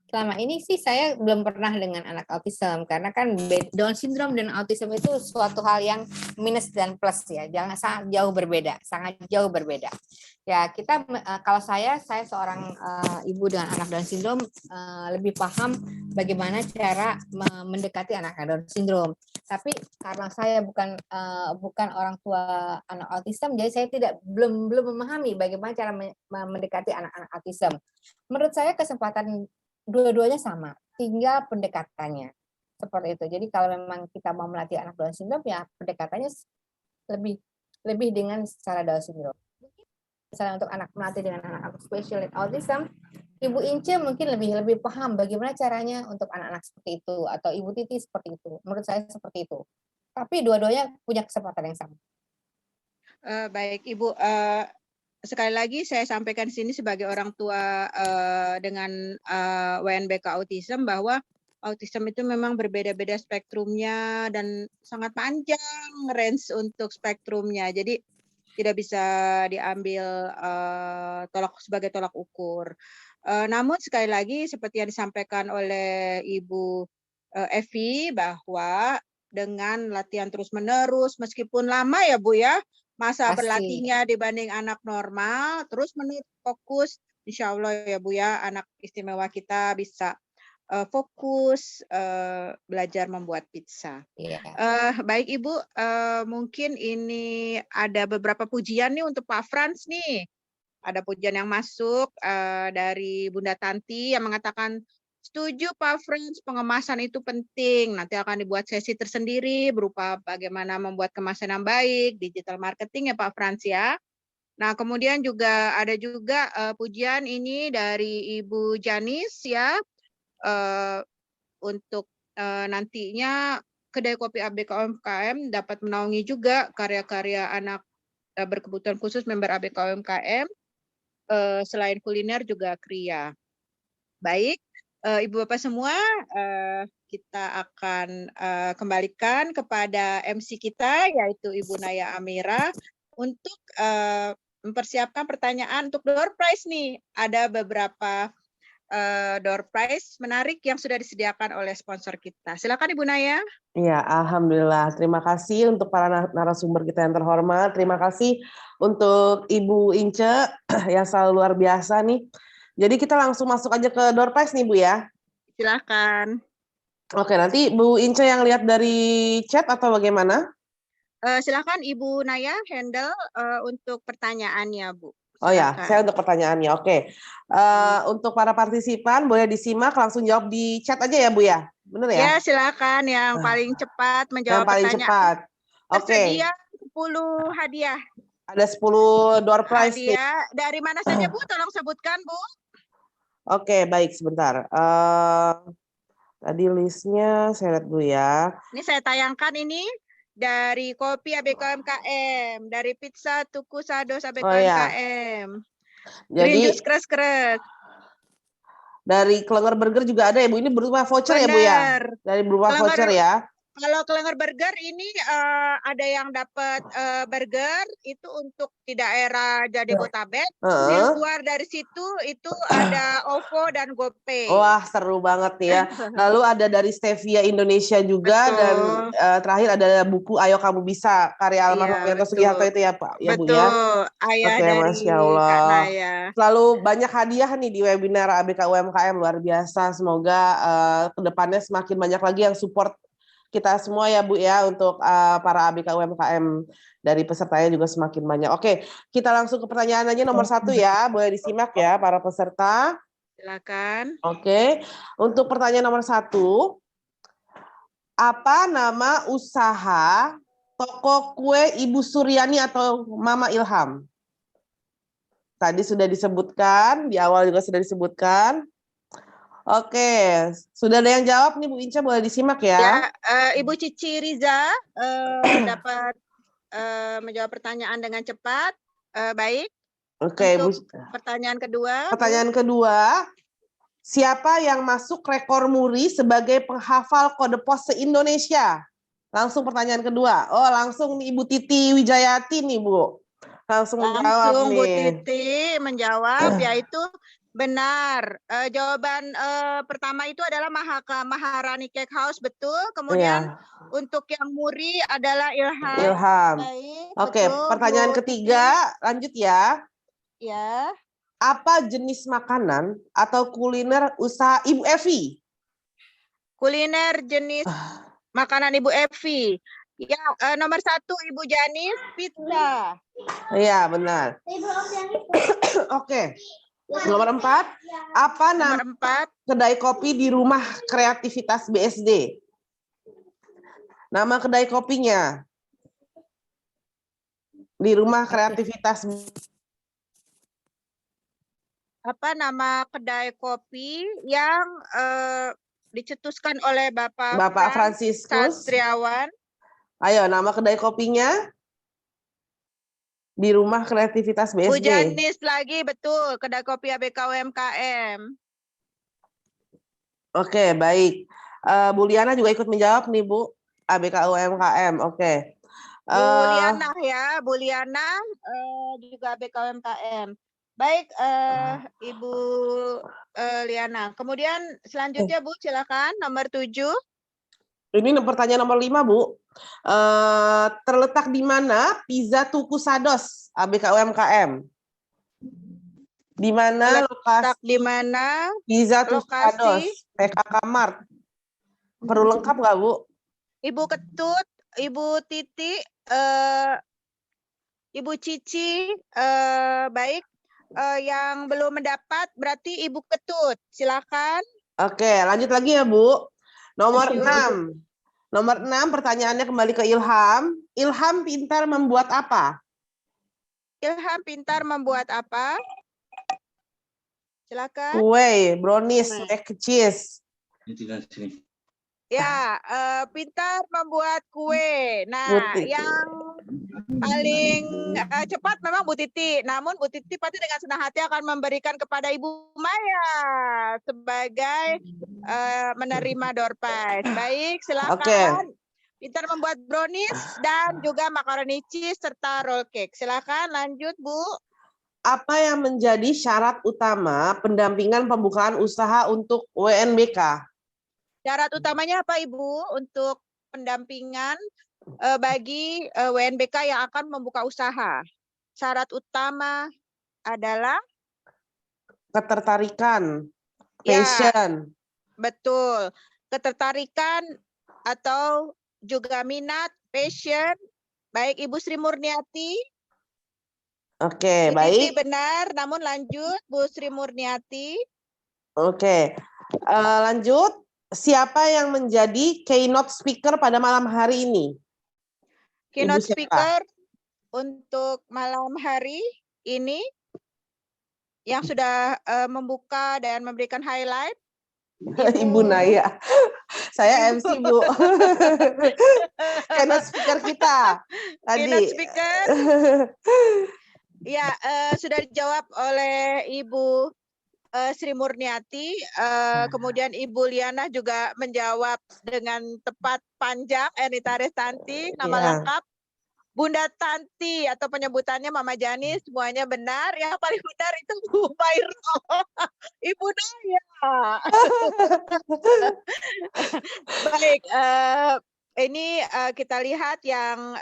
selama ini sih saya belum pernah dengan anak autism karena kan Down syndrome dan autism itu suatu hal yang minus dan plus ya, sangat jauh berbeda. Ya kita kalau saya seorang ibu dengan anak Down syndrome lebih paham bagaimana cara mendekati anak Down syndrome. Tapi karena saya bukan orang tua anak autism, jadi saya belum memahami bagaimana cara mendekati anak-anak autism. Menurut saya kesempatan dua-duanya sama, tinggal pendekatannya seperti itu. Jadi kalau memang kita mau melatih anak Down syndrome ya pendekatannya lebih dengan secara Down syndrome. Misalnya untuk melatih dengan anak-anak special need autism, Ibu Ince mungkin lebih paham bagaimana caranya untuk anak-anak seperti itu atau Ibu Titi seperti itu. Menurut saya seperti itu. Tapi dua-duanya punya kesempatan yang sama. Baik Ibu, sekali lagi saya sampaikan di sini sebagai orang tua dengan WNBK autism bahwa autism itu memang berbeda-beda spektrumnya dan sangat panjang range untuk spektrumnya. Jadi tidak bisa diambil sebagai tolak ukur. Namun sekali lagi seperti yang disampaikan oleh Ibu Evi bahwa dengan latihan terus-menerus meskipun lama ya Bu ya, masa berlatihnya dibanding anak normal, terus fokus, insya Allah ya Bu ya, anak istimewa kita bisa fokus belajar membuat pizza. Baik Ibu, mungkin ini ada beberapa pujian nih untuk Pak Frans nih. Ada pujian yang masuk dari Bunda Tanti yang mengatakan, setuju Pak Frans, pengemasan itu penting. Nanti akan dibuat sesi tersendiri berupa bagaimana membuat kemasan yang baik, digital marketing ya Pak Frans ya. Nah kemudian juga ada juga pujian ini dari Ibu Janis ya, untuk nantinya kedai kopi ABK UMKM dapat menaungi juga karya-karya anak berkebutuhan khusus member ABK UMKM, selain kuliner juga kriya. Baik, Ibu Bapak semua, kita akan kembalikan kepada MC kita yaitu Ibu Naya Amira untuk mempersiapkan pertanyaan untuk door prize nih. Ada beberapa door prize menarik yang sudah disediakan oleh sponsor kita. Silakan Ibu Naya. Iya, alhamdulillah. Terima kasih untuk para narasumber kita yang terhormat. Terima kasih untuk Ibu Ince yang selalu luar biasa nih. Jadi kita langsung masuk aja ke door prize nih Bu ya. Silakan. Oke, nanti Bu Ince yang lihat dari chat atau bagaimana? Silakan Ibu Naya handle untuk pertanyaannya Bu. Oh ya, saya untuk pertanyaannya. Oke. Untuk para partisipan boleh disimak, langsung jawab di chat aja ya Bu ya. Benar ya? Ya, silakan yang paling cepat menjawab yang paling pertanyaan. Cepat. Oke. Tersedia 10 hadiah. Ada 10 door prize hadiah. Nih. Dari mana saja Bu? Tolong sebutkan Bu. Oke, baik sebentar. Tadi listnya saya lihat dulu ya. Ini saya tayangkan ini. Dari kopi ABK UMKM, dari pizza Tuku Sados ABK UMKM. Jadi Green juice keras-keras. Dari Klenger Burger juga ada ya Bu, ini berupa voucher. Bener. Ya Bu ya? Dari berupa Klenger, voucher ya. Kalau Klenger Burger ini ada yang dapat burger itu untuk di daerah Jabodetabek. Di Heeh. luar dari situ itu ada OVO dan GoPay. Wah, seru banget nih ya. Lalu ada dari Stevia Indonesia juga, dan Betul. terakhir ada buku Ayo Kamu Bisa, karya almarhum Iya, Yanto Sugiharto betul. itu ya Pak, ya Bu ya. Betul. Ayah Oke, dari Masya Kak Allah. Naya. Selalu banyak hadiah nih di webinar ABK UMKM, luar biasa. Semoga kedepannya semakin banyak lagi yang support kita semua ya Bu ya, untuk para ABK UMKM, dari pesertanya juga semakin banyak. Oke, kita langsung ke pertanyaan aja nomor 1 ya, boleh disimak ya para peserta. Silakan. Oke, untuk pertanyaan nomor 1, apa nama usaha toko kue Ibu Suryani atau Mama Ilham? Tadi sudah disebutkan, di awal juga sudah disebutkan. Oke, sudah ada yang jawab nih Bu Inca, boleh disimak ya. Ya, Ibu Cici Riza dapat menjawab pertanyaan dengan cepat. Baik. Oke, Bu. Untuk pertanyaan kedua. Pertanyaan kedua, siapa yang masuk rekor muri sebagai penghafal kode pos se-Indonesia? Langsung pertanyaan kedua. Oh, langsung nih Ibu Titi Wijayati nih, Bu. Langsung menjawab Langsung Bu nih. Titi menjawab, yaitu benar. Jawaban pertama itu adalah Maharani Cake House, betul. Kemudian untuk yang muri adalah Ilham. Ilham. Baik, Oke, betul, pertanyaan Bu ketiga, Titi. lanjut ya. Ya. Apa jenis makanan atau kuliner usaha Ibu Evi? Kuliner jenis makanan Ibu Evi. Ya, nomor 1 Ibu Janis, pizza. Iya, benar. Oke. Nomor 4, apa nama Nomor 4, kedai kopi di rumah kreativitas BSD? Nama kedai kopinya di rumah kreativitas. apa nama kedai kopi yang dicetuskan oleh Bapak Fransiskus Satriawan? Ayo, nama kedai kopinya di rumah kreativitas BSD. Bu Janis lagi, betul, kedai kopi ABK UMKM. Oke, baik. Bu Liana juga ikut menjawab nih, Bu. ABK UMKM, oke. Bu Liana ya, Bu Liana juga ABK UMKM. Baik, Ibu Liana. Kemudian selanjutnya Bu, silakan nomor 7. Ini pertanyaan nomor 5, Bu. Terletak di mana Pizza Tuku Sados ABK UMKM? Di mana lokasi? Di mana? Pizza Tuku Lokasi? Sados PKK Mart. Perlu lengkap nggak, Bu? Ibu Ketut, Ibu Titi, Ibu Cici, baik. Yang belum mendapat berarti Ibu Ketut. Silakan. Oke, lanjut lagi ya, Bu. Nomor 6. Nomor 6 pertanyaannya kembali ke Ilham. Ilham pintar membuat apa? Ilham pintar membuat apa? Silakan. Kue, brownies, mac cheese. Ya, pintar membuat kue. Nah, yang paling cepat memang Bu Titi. Namun Bu Titi pasti dengan senang hati akan memberikan kepada Ibu Maya sebagai menerima door prize. Baik, silakan. Oke. Pintar membuat brownies dan juga macaroni cheese serta roll cake. Silakan lanjut, Bu. Apa yang menjadi syarat utama pendampingan pembukaan usaha untuk WNBK? Syarat utamanya apa, Ibu, untuk pendampingan bagi WNBK yang akan membuka usaha? Syarat utama adalah ketertarikan, passion. Ya, betul. Ketertarikan atau juga minat, passion. Baik, Ibu Sri Murniati. Oke, Bu baik. Titi benar, namun lanjut Bu Sri Murniati. Oke, lanjut. Siapa yang menjadi keynote speaker pada malam hari ini? Keynote speaker untuk malam hari ini yang sudah membuka dan memberikan highlight. Ibu Naya. Saya MC, Bu. Keynote speaker kita tadi. Keynote speaker. Ya, sudah dijawab oleh Ibu Sri Murniati, kemudian Ibu Liana juga menjawab dengan tepat panjang, Ernita Restanti, nama Iya. lengkap Bunda Tanti atau penyebutannya Mama Jani, semuanya benar. Yang paling benar itu Bu Mairo, Ibu Naya. Baik, ini kita lihat yang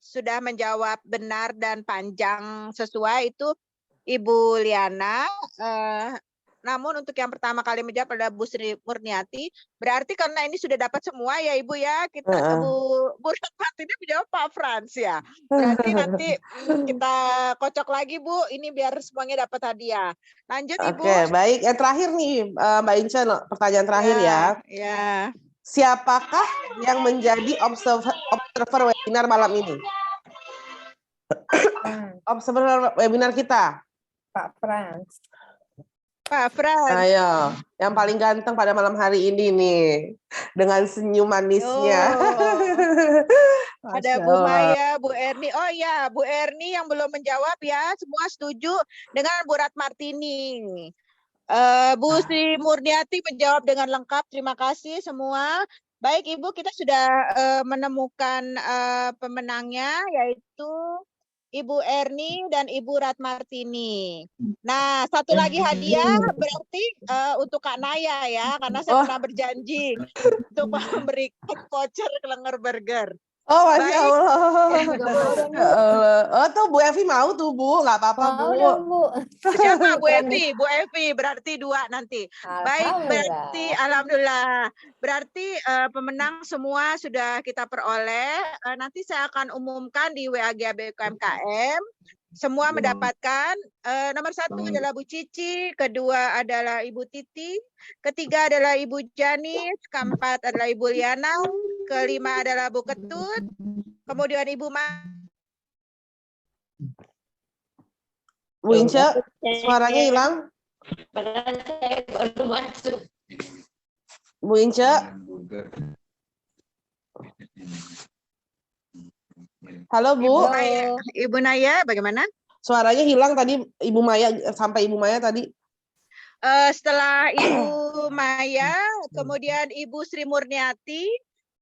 sudah menjawab benar dan panjang sesuai itu Ibu Liana. Namun untuk yang pertama kali menjawab adalah Bu Sri Murniati. Berarti karena ini sudah dapat semua ya Ibu ya, kita Bu Ratmati ini menjawab Pak Frans ya. Berarti nanti kita kocok lagi Bu, ini biar semuanya dapat hadiah. Lanjut Ibu. Oke, baik. Yang terakhir nih Mbak Inca, pertanyaan terakhir ya. Ya. Siapakah yang menjadi observer webinar malam ini? Observer webinar kita. Pak Frans. Pak Frans. Ayo, yang paling ganteng pada malam hari ini nih, dengan senyum manisnya. Ada Bu Maya, Bu Erni. Oh ya, Bu Erni yang belum menjawab ya, semua setuju dengan Bu Ratmartini. Bu Sri Murniati menjawab dengan lengkap. Terima kasih semua. Baik Ibu, kita sudah menemukan pemenangnya, yaitu Ibu Erni dan Ibu Ratmartini. Nah, satu lagi hadiah berarti untuk Kak Naya ya, karena saya pernah berjanji untuk memberikan voucher Klenger Burger. Oh, Masya Baik. Allah. Ya Allah. Oh, tuh Bu Evi mau tuh Bu, nggak apa-apa Bu. Mau dong, Bu. Siapa Bu Evi? Bu Evi berarti 2 nanti. Baik, berarti alhamdulillah. Berarti pemenang semua sudah kita peroleh. Nanti saya akan umumkan di WAG BKMKM. Semua mendapatkan nomor 1 adalah Bu Cici, kedua adalah Ibu Titi, ketiga adalah Ibu Janis, keempat adalah Ibu Liana, kelima adalah Bu Ketut, kemudian Ibu Bu Inca, suaranya hilang. Padahal saya baru masuk. Bu Inca. Halo Bu. Ibu Naya, bagaimana? Suaranya hilang tadi Ibu Maya, sampai Ibu Maya tadi. Setelah Ibu Maya, kemudian Ibu Sri Murniati,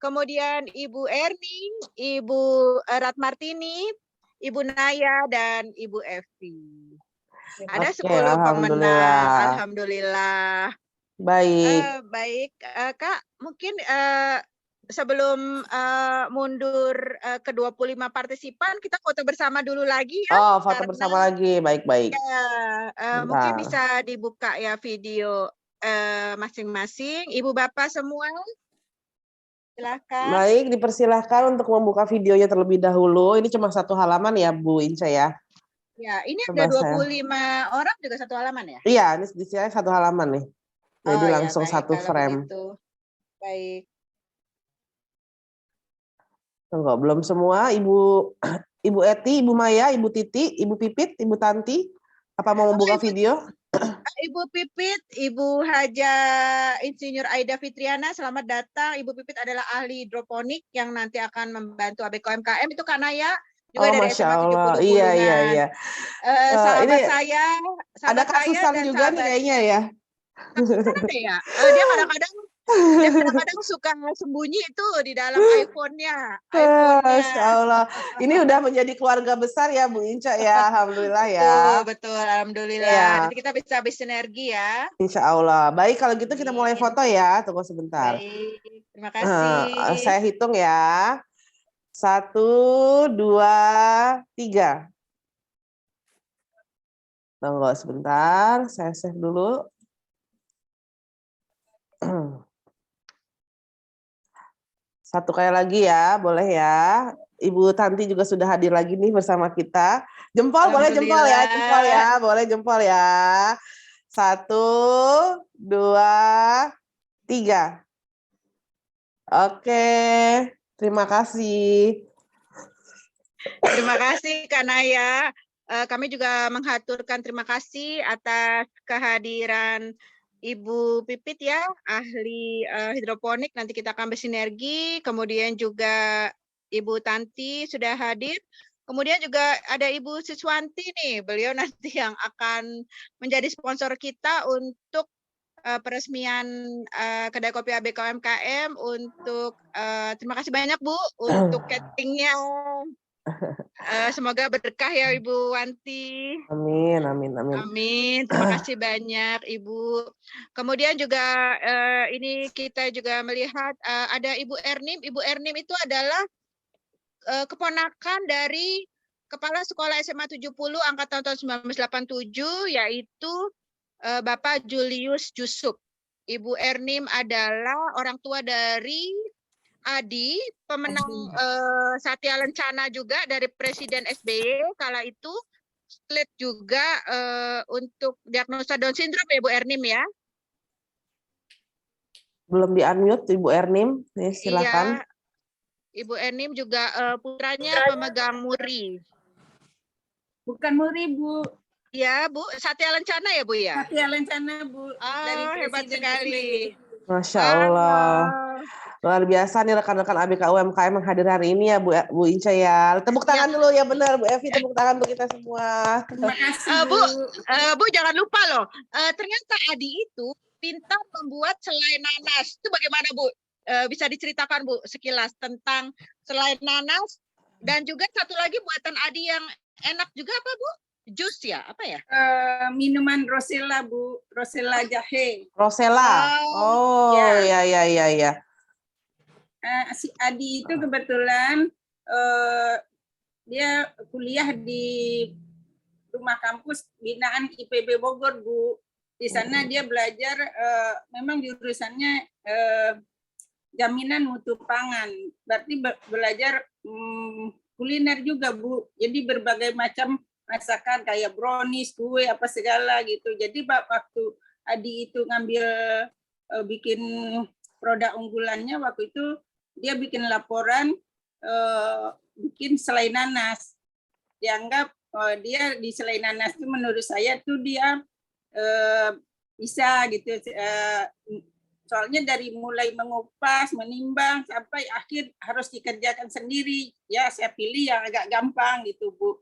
kemudian Ibu Erni, Ibu Ratmartini, Ibu Naya, dan Ibu Evi. Ada 10 pemenang. Alhamdulillah. Baik. Baik, Kak, mungkin sebelum mundur ke 25 partisipan, kita foto bersama dulu lagi ya. Oh, foto bersama lagi, baik-baik. Ya, mungkin bisa dibuka ya video masing-masing. Ibu Bapak semua, silakan. Baik, dipersilahkan untuk membuka videonya terlebih dahulu. Ini cuma 1 halaman ya Bu Inca ya. Ya, ini ada 25 orang juga 1 halaman ya? Iya, ini di sini 1 halaman nih. Jadi langsung ya, 1 frame. Begitu. Baik. Tunggu, belum semua. Ibu Eti, Ibu Maya, Ibu Titi, Ibu Pipit, Ibu Tanti. Apa mau membuka video? Ibu Pipit, Ibu Haja Insinyur Aida Fitriana, selamat datang. Ibu Pipit adalah ahli hidroponik yang nanti akan membantu ABKMKM. Itu Kak Naya, juga dari Masya SMA 70 Allah. Bulungan. Iya. Sahabat ini saya, ada Kak Susan juga nih kayaknya ya. Ya. Dia kadang-kadang suka sembunyi itu di dalam iPhone-nya. Masya Allah. Ini udah menjadi keluarga besar ya Bu Inca ya. Alhamdulillah ya. Betul. Alhamdulillah. Ya. Nanti kita bisa bersinergi ya. Insya Allah. Baik, kalau gitu kita mulai foto ya. Tunggu sebentar. Baik, terima kasih. Saya hitung ya. 1, 2, 3. Tunggu sebentar. Saya save dulu. Satu kali lagi ya, boleh ya. Ibu Tanti juga sudah hadir lagi nih bersama kita. Jempol, boleh jempol ya, boleh jempol ya. 1, 2, 3. Oke, terima kasih. Terima kasih Kak Naya. Kami juga mengaturkan terima kasih atas kehadiran Ibu Pipit ya, ahli hidroponik, nanti kita akan bersinergi. Kemudian juga Ibu Tanti sudah hadir. Kemudian juga ada Ibu Siswanti nih, beliau nanti yang akan menjadi sponsor kita untuk peresmian kedai kopi ABK UMKM untuk terima kasih banyak Bu untuk cateringnya. Semoga berkah ya Ibu Wanti. Amin, amin, amin. Amin. Terima kasih banyak Ibu. Kemudian juga ini kita juga melihat ada Ibu Ernim. Ibu Ernim itu adalah keponakan dari Kepala Sekolah SMA 70 angkatan tahun 1987 yaitu Bapak Julius Jusuf. Ibu Ernim adalah orang tua dari Adi, pemenang Satya Lencana juga dari Presiden SBY kala itu. Split juga untuk diagnosa Down syndrome ya Bu Ernim ya. Belum di-unmute Ibu Ernim, silakan. Iya. Ibu Ernim juga putranya pemegang MURI. Bukan MURI, Bu. Ya, Bu. Satya Lencana ya, Bu ya? Satya Lencana, Bu. Dari Hebat Presiden sekali. SBY. Masya Allah. Luar biasa nih rekan-rekan ABK UMKM yang hadir hari ini ya Bu Inca ya. Tepuk tangan dulu ya benar Bu Evi, tepuk tangan untuk kita semua. Terima kasih, Bu. Bu jangan lupa loh, ternyata Adi itu pintar membuat selai nanas. Itu bagaimana Bu? Bisa diceritakan Bu sekilas tentang selai nanas dan juga satu lagi buatan Adi yang enak juga apa Bu? Jus ya, apa ya? Minuman Rosella, Bu. Rosella jahe. Rosella. Oh, ya. Si Adi itu kebetulan dia kuliah di rumah kampus binaan IPB Bogor, Bu. Di sana dia belajar, memang jurusannya jaminan mutu pangan. Berarti belajar kuliner juga, Bu. Jadi berbagai macam masakan kayak brownies, kue, apa segala gitu. Jadi waktu Adi itu ngambil bikin produk unggulannya, waktu itu dia bikin laporan bikin selai nanas. Dianggap dia di selai nanas itu menurut saya tuh dia bisa gitu. Soalnya dari mulai mengupas, menimbang sampai akhir harus dikerjakan sendiri. Ya saya pilih yang agak gampang gitu, Bu.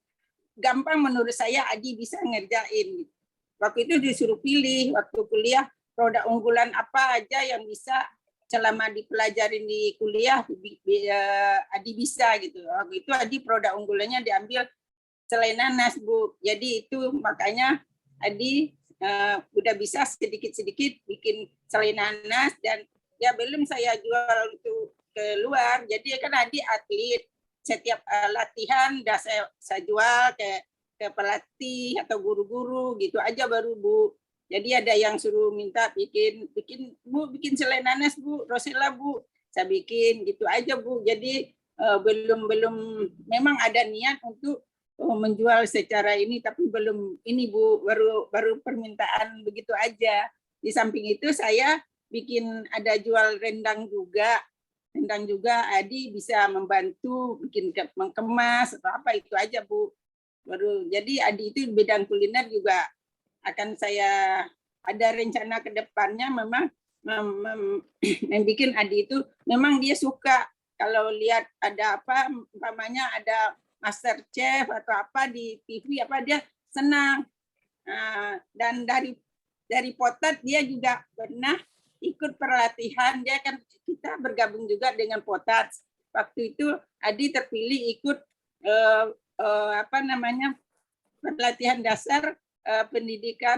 Gampang menurut saya Adi bisa ngerjain. Waktu itu disuruh pilih waktu kuliah produk unggulan apa aja yang bisa selama dipelajarin di kuliah Adi bisa gitu. Waktu itu Adi produk unggulannya diambil selai nanas, Bu. Jadi itu makanya Adi udah bisa sedikit-sedikit bikin selai nanas dan ya belum saya jual itu keluar. Jadi kan Adi atlet, setiap latihan udah saya jual ke pelatih atau guru-guru gitu aja baru, Bu. Jadi ada yang suruh minta bikin Bu, bikin selai nanas, Bu, Rosella, Bu. Saya bikin gitu aja, Bu. Jadi belum memang ada niat untuk menjual secara ini tapi belum ini, Bu, baru permintaan begitu aja. Di samping itu saya bikin ada jual rendang juga. Rendang juga Adi bisa membantu bikin mengemas atau apa itu aja, Bu. Baru jadi Adi itu bidang kuliner juga akan saya ada rencana ke depannya memang membikin Adi itu memang dia suka kalau lihat ada apa umpamanya ada Master Chef atau apa di TV apa dia senang. Dan dari Potat dia juga pernah ikut pelatihan, dia kan kita bergabung juga dengan Potat. Waktu itu Adi terpilih ikut pelatihan dasar pendidikan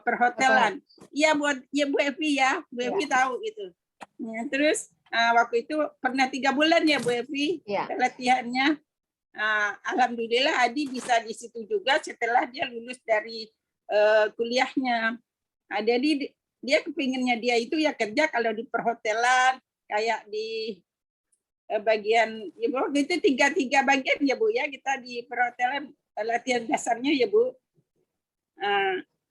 perhotelan. Iya Bu Evi ya, Bu Evi tahu gitu. Ya, terus waktu itu pernah 3 bulan ya Bu Evi pelatihannya. Alhamdulillah Adi bisa di situ juga setelah dia lulus dari kuliahnya. Jadi dia kepinginnya dia itu ya kerja kalau di perhotelan kayak di bagian ya Bu, itu tiga bagian ya Bu ya kita di perhotelan latihan dasarnya ya Bu.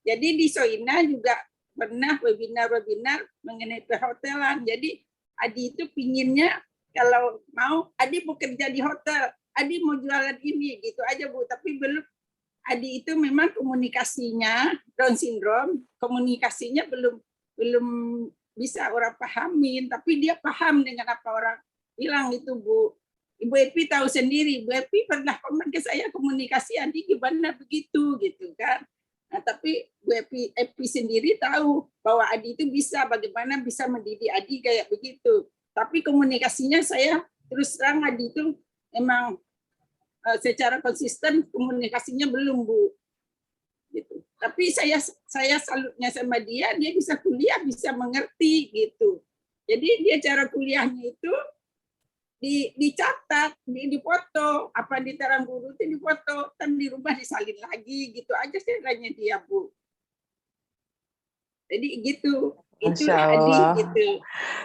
Jadi di Soina juga pernah webinar mengenai perhotelan. Jadi Adi itu pinginnya kalau mau Adi bekerja di hotel, Adi mau jualan ini gitu aja Bu. Tapi belum Adi itu memang komunikasinya Down syndrome, komunikasinya belum bisa orang pahamin. Tapi dia paham dengan apa orang bilang itu Bu. Ibu Epi tahu sendiri, Ibu Epi pernah komen ke saya komunikasi Adi gimana begitu gitu kan. Nah, tapi Bu Epi sendiri tahu bahwa Adi itu bisa, bagaimana bisa mendidik Adi kayak begitu. Tapi komunikasinya saya terus terang Adi itu emang secara konsisten komunikasinya belum, Bu. Gitu. Tapi saya salutnya sama dia bisa kuliah, bisa mengerti gitu. Jadi dia cara kuliahnya itu dicatat, dipoto, apa di terang guru itu dipoto, kan di rumah disalin lagi, gitu aja caranya dia, Bu. Jadi gitu, Masya itulah Adi Allah. gitu.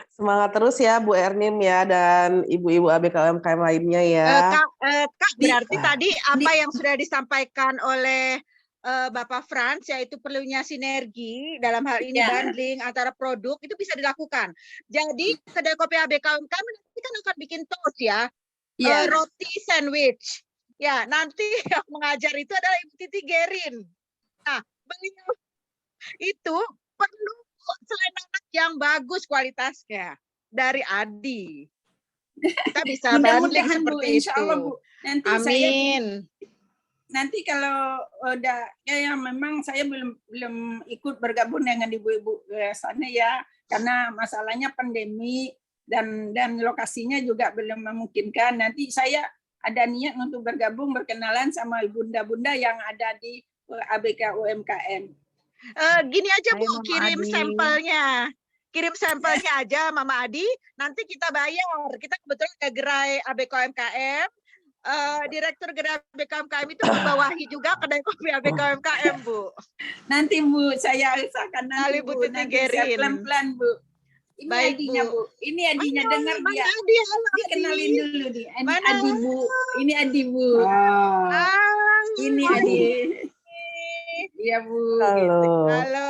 Semangat terus ya Bu Ernim ya, dan ibu-ibu ABK UMKM lainnya ya. Kak, berarti tadi apa yang sudah disampaikan oleh Bapak Frans, yaitu perlunya sinergi dalam hal ini Ya. bundling antara produk, itu bisa dilakukan. Jadi kedai kopi ABK UMKM nanti kan akan bikin toast ya, Iya. roti sandwich. Ya, nanti yang mengajar itu adalah Ibu Titi Gerin. Nah, beliau itu perlu selendang yang bagus kualitasnya dari Adi. Kita bisa bundling Mudah-mudahan Bu, seperti insya Allah itu. Bu. Nanti Amin. nanti kalau udah ya memang saya belum ikut bergabung dengan ibu-ibu sana ya, karena masalahnya pandemi dan lokasinya juga belum memungkinkan. Nanti saya ada niat untuk bergabung, berkenalan sama bunda-bunda yang ada di ABK UMKM. Gini aja Bu, Mama kirim Adi. sampelnya. Kirim sampelnya aja Mama Adi, nanti kita bayar. Kita kebetulan ada gerai ABK UMKM. Direktur gerai ABK UMKM itu membawahi juga kedai kopi ABK UMKM, Bu. Nanti Bu, saya usahakan nanti Bu Bu, Titi nanti saya Gerin. pelan-pelan Bu. Ini Baik, Adinya Bu. Bu, ini Adinya dengar Mana dia. Adi? Halo, Adi. Dikenalin dulu nih, ini Mana? Adi Bu, ini Adi Bu. Ini Adi. Iya Bu. Halo. Halo.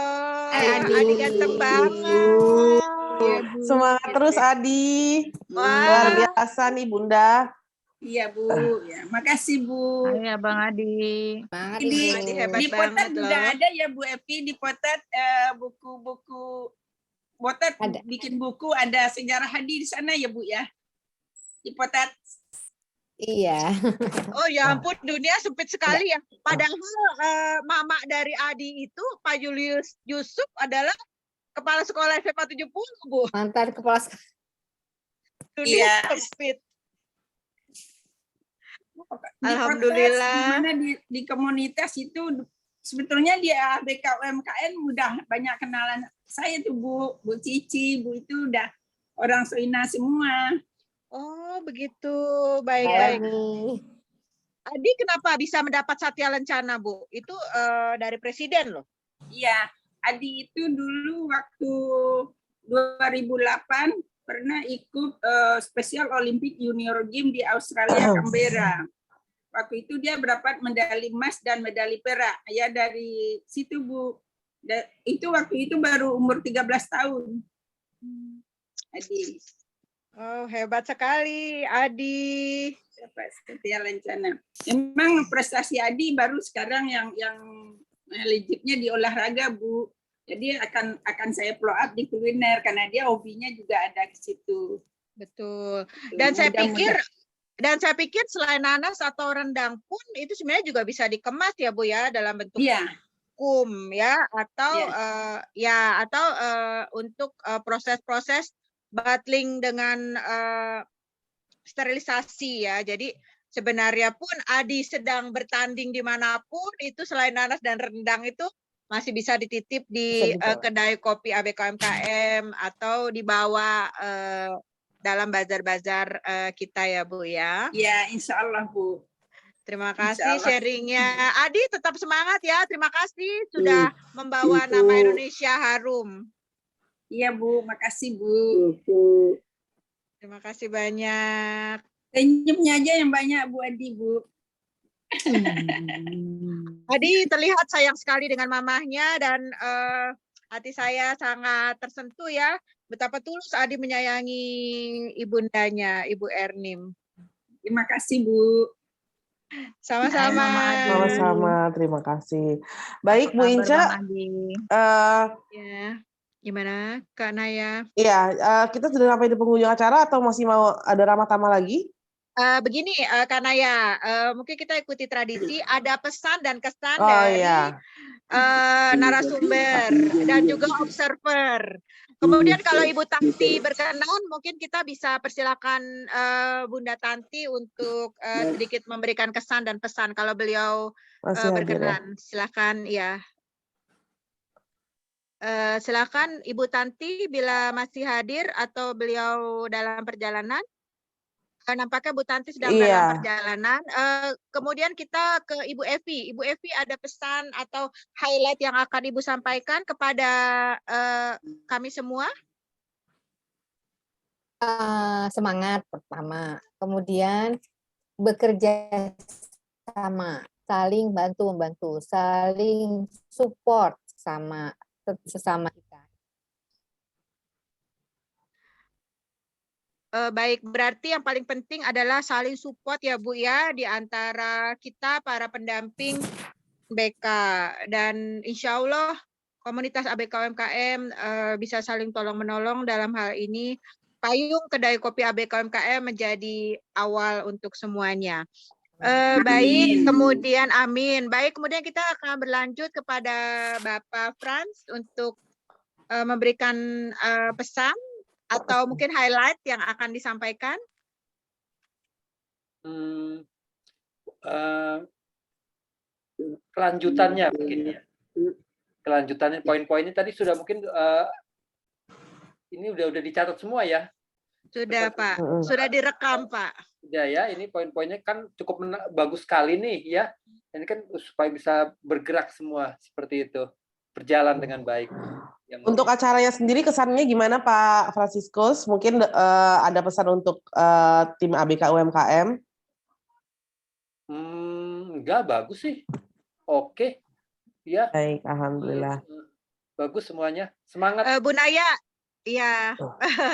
Adi. Adi ganteng banget. Iya Bu. Semangat terus Adi. Luar biasa nih Bunda. Iya Bu. Ya, makasih Bu. Hai Abang Adi. Semangat Di, Adi hebat di Potat banget juga loh. ada ya Bu Epi, di Potat buku-buku Potat Ada. bikin buku, ada sejarah Hadi di sana ya Bu ya. Di Potat. Iya. Oh ya ampun, dunia sempit sekali ya. Padahal mama dari Adi itu Pak Julius Yusuf adalah kepala sekolah SMA 70, Bu. Mantan kepala sekolah. Dunia Iya. sempit. Di Alhamdulillah. Potas, dimana di komunitas itu sebetulnya di ABK UMKM udah banyak kenalan saya tuh Bu Cici, Bu itu udah orang Soina semua. Oh begitu, baik-baik. Adi kenapa bisa mendapat Satya Lencana, Bu? Itu dari presiden loh. Iya, Adi itu dulu waktu 2008 pernah ikut Special Olympic Junior Game di Australia, Canberra. Waktu itu dia mendapat medali emas dan medali perak. Ya dari situ Bu. Itu waktu itu baru umur 13 tahun. Adi. Oh hebat sekali, Adi. Satya Lencana. Memang prestasi Adi baru sekarang yang legitnya di olahraga Bu. Jadi akan saya follow up di kuliner karena dia hobinya juga ada di situ. Betul. Dan saya pikir selain nanas atau rendang pun itu sebenarnya juga bisa dikemas ya Bu ya dalam bentuk kum ya atau untuk proses-proses bottling dengan sterilisasi ya. Jadi sebenarnya pun Adi sedang bertanding dimanapun itu selain nanas dan rendang itu masih bisa dititip di kedai kopi ABK UMKM atau dibawa dalam bazar-bazar kita ya Bu ya. Ya, insya Allah Bu. Terima kasih sharingnya. Adi tetap semangat ya. Terima kasih sudah membawa nama Indonesia harum. Iya Bu, makasih Bu. Terima kasih banyak. Senyumnya aja yang banyak Bu Adi Bu. Adi terlihat sayang sekali dengan mamahnya dan hati saya sangat tersentuh ya. Betapa tulus Adi menyayangi ibundanya, Ibu Ernim. Terima kasih Bu. Sama-sama. Sama-sama, terima kasih. Baik Bu Inca. Ya, gimana Kak Naya? Iya, kita sudah sampai di penghujung acara atau masih mau ada ramah tamah lagi? Begini, Kak Naya, mungkin kita ikuti tradisi, ada pesan dan kesan Oh dari iya. narasumber dan juga observer. Kemudian kalau Ibu Tanti berkenan, mungkin kita bisa persilakan Bunda Tanti untuk sedikit memberikan kesan dan pesan kalau beliau Masih hadir ya. berkenan. Silakan, ya. Silakan Ibu Tanti bila masih hadir atau beliau dalam perjalanan. Nampaknya Bu Tanti sedang dalam Iya. perjalanan. Kemudian kita ke Ibu Evi. Ibu Evi ada pesan atau highlight yang akan Ibu sampaikan kepada kami semua? Semangat pertama, kemudian bekerja sama, saling bantu-membantu, saling support sama sesama kita. Baik, berarti yang paling penting adalah saling support ya Bu ya, di antara kita para pendamping ABK. Dan insya Allah komunitas ABK UMKM bisa saling tolong-menolong dalam hal ini. Payung Kedai Kopi ABK UMKM menjadi awal untuk semuanya. Baik, kemudian amin. Baik, kemudian kita akan berlanjut kepada Bapak Frans untuk memberikan pesan atau mungkin highlight yang akan disampaikan. Kelanjutannya mungkin ya. Kelanjutannya poin-poinnya tadi sudah mungkin ini udah dicatat semua ya. Sudah Pak, sudah direkam Pak. Sudah ya, ini poin-poinnya kan cukup bagus sekali nih ya. Ini kan supaya bisa bergerak semua seperti itu, berjalan dengan baik. Untuk acaranya sendiri kesannya gimana Pak Franciscus? Mungkin ada pesan untuk tim ABK UMKM? Enggak, bagus sih. Oke. Ya. Baik, alhamdulillah. Bagus semuanya. Semangat. Bu Naya, iya.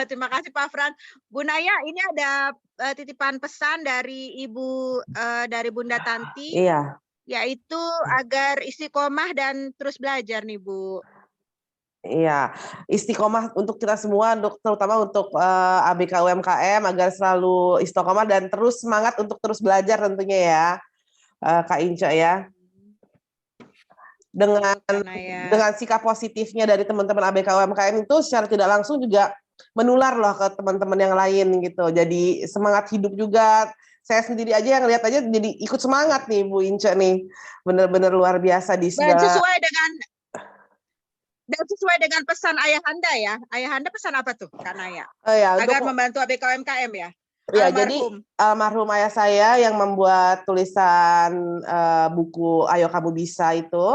Terima kasih Pak Fran. Bu Naya, ini ada titipan pesan dari Ibu dari Bunda Tanti. Iya. Yaitu agar istiqomah dan terus belajar nih Bu. Iya, istiqomah untuk kita semua, terutama untuk ABK UMKM agar selalu istiqomah dan terus semangat untuk terus belajar tentunya ya, Kak Inca ya. Dengan sikap positifnya dari teman-teman ABK UMKM itu secara tidak langsung juga menular loh ke teman-teman yang lain gitu. Jadi semangat hidup juga. Saya sendiri aja yang lihat aja jadi ikut semangat nih Bu Inca nih, benar-benar luar biasa di segala. Dan sesuai dengan pesan Ayahanda ya. Ayahanda pesan apa tuh, Kak Naya? Ya, agar membantu ABK UMKM ya? Ya, jadi almarhum ayah saya yang membuat tulisan buku Ayo Kamu Bisa itu.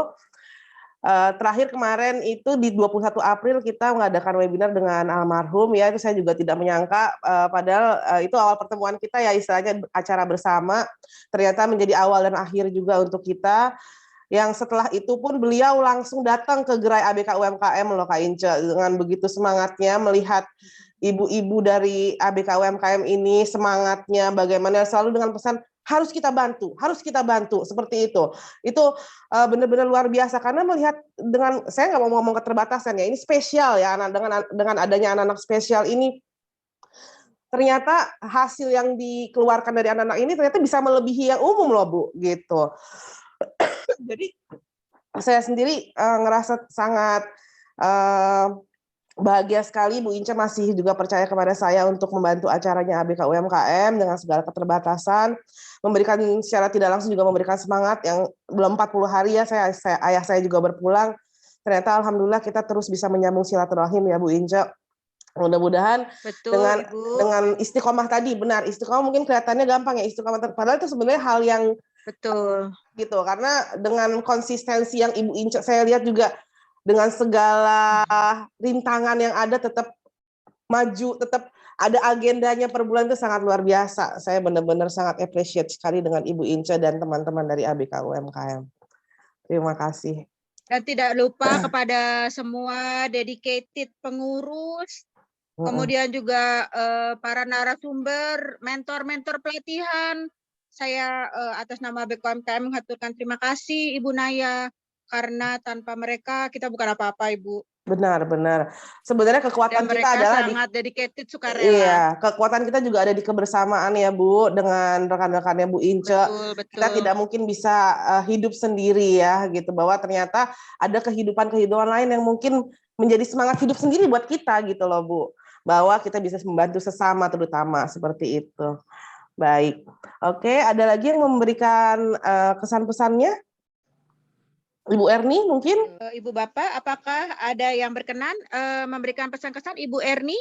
Terakhir kemarin itu di 21 April kita mengadakan webinar dengan almarhum ya. Itu saya juga tidak menyangka padahal itu awal pertemuan kita ya, istilahnya acara bersama. Ternyata menjadi awal dan akhir juga untuk kita. Yang setelah itu pun beliau langsung datang ke gerai ABK UMKM loh Kak Ince, dengan begitu semangatnya melihat ibu-ibu dari ABK UMKM ini, semangatnya bagaimana, selalu dengan pesan harus kita bantu seperti itu. Itu benar-benar luar biasa karena melihat dengan, saya nggak mau ngomong keterbatasan ya, ini spesial ya, dengan adanya anak-anak spesial ini. Ternyata hasil yang dikeluarkan dari anak-anak ini ternyata bisa melebihi yang umum loh Bu, gitu. Jadi saya sendiri ngerasa sangat bahagia sekali Bu Inca masih juga percaya kepada saya untuk membantu acaranya ABK UMKM dengan segala keterbatasan, memberikan secara tidak langsung juga memberikan semangat yang belum 40 hari ya ayah saya juga berpulang. Ternyata alhamdulillah kita terus bisa menyambung silaturahim ya Bu Inca. Mudah-mudahan dengan istiqomah tadi, benar, istiqomah mungkin kelihatannya gampang ya, istiqomah padahal itu sebenarnya hal yang betul gitu, karena dengan konsistensi yang Ibu Inca saya lihat juga dengan segala rintangan yang ada tetap maju, tetap ada agendanya per bulan itu sangat luar biasa. Saya benar-benar sangat appreciate sekali dengan Ibu Inca dan teman-teman dari ABK UMKM. Terima kasih. Dan tidak lupa kepada semua dedicated pengurus, kemudian juga para narasumber, mentor-mentor pelatihan. Saya atas nama ABK UMKM mengaturkan terima kasih Ibu Naya karena tanpa mereka kita bukan apa-apa, Ibu. Benar, benar. Sebenarnya Dan kekuatan kita mereka adalah di sangat dedicated, sukarela. iya, kekuatan kita juga ada di kebersamaan ya Bu, dengan rekan-rekannya Bu Ince. Betul, Kita betul. tidak mungkin bisa hidup sendiri ya gitu, bahwa ternyata ada kehidupan-kehidupan lain yang mungkin menjadi semangat hidup sendiri buat kita gitu loh Bu. Bahwa kita bisa membantu sesama terutama seperti itu. Baik. Oke, ada lagi yang memberikan kesan-pesannya? Ibu Erni mungkin? Ibu Bapak, apakah ada yang berkenan memberikan pesan-kesan? Ibu Erni?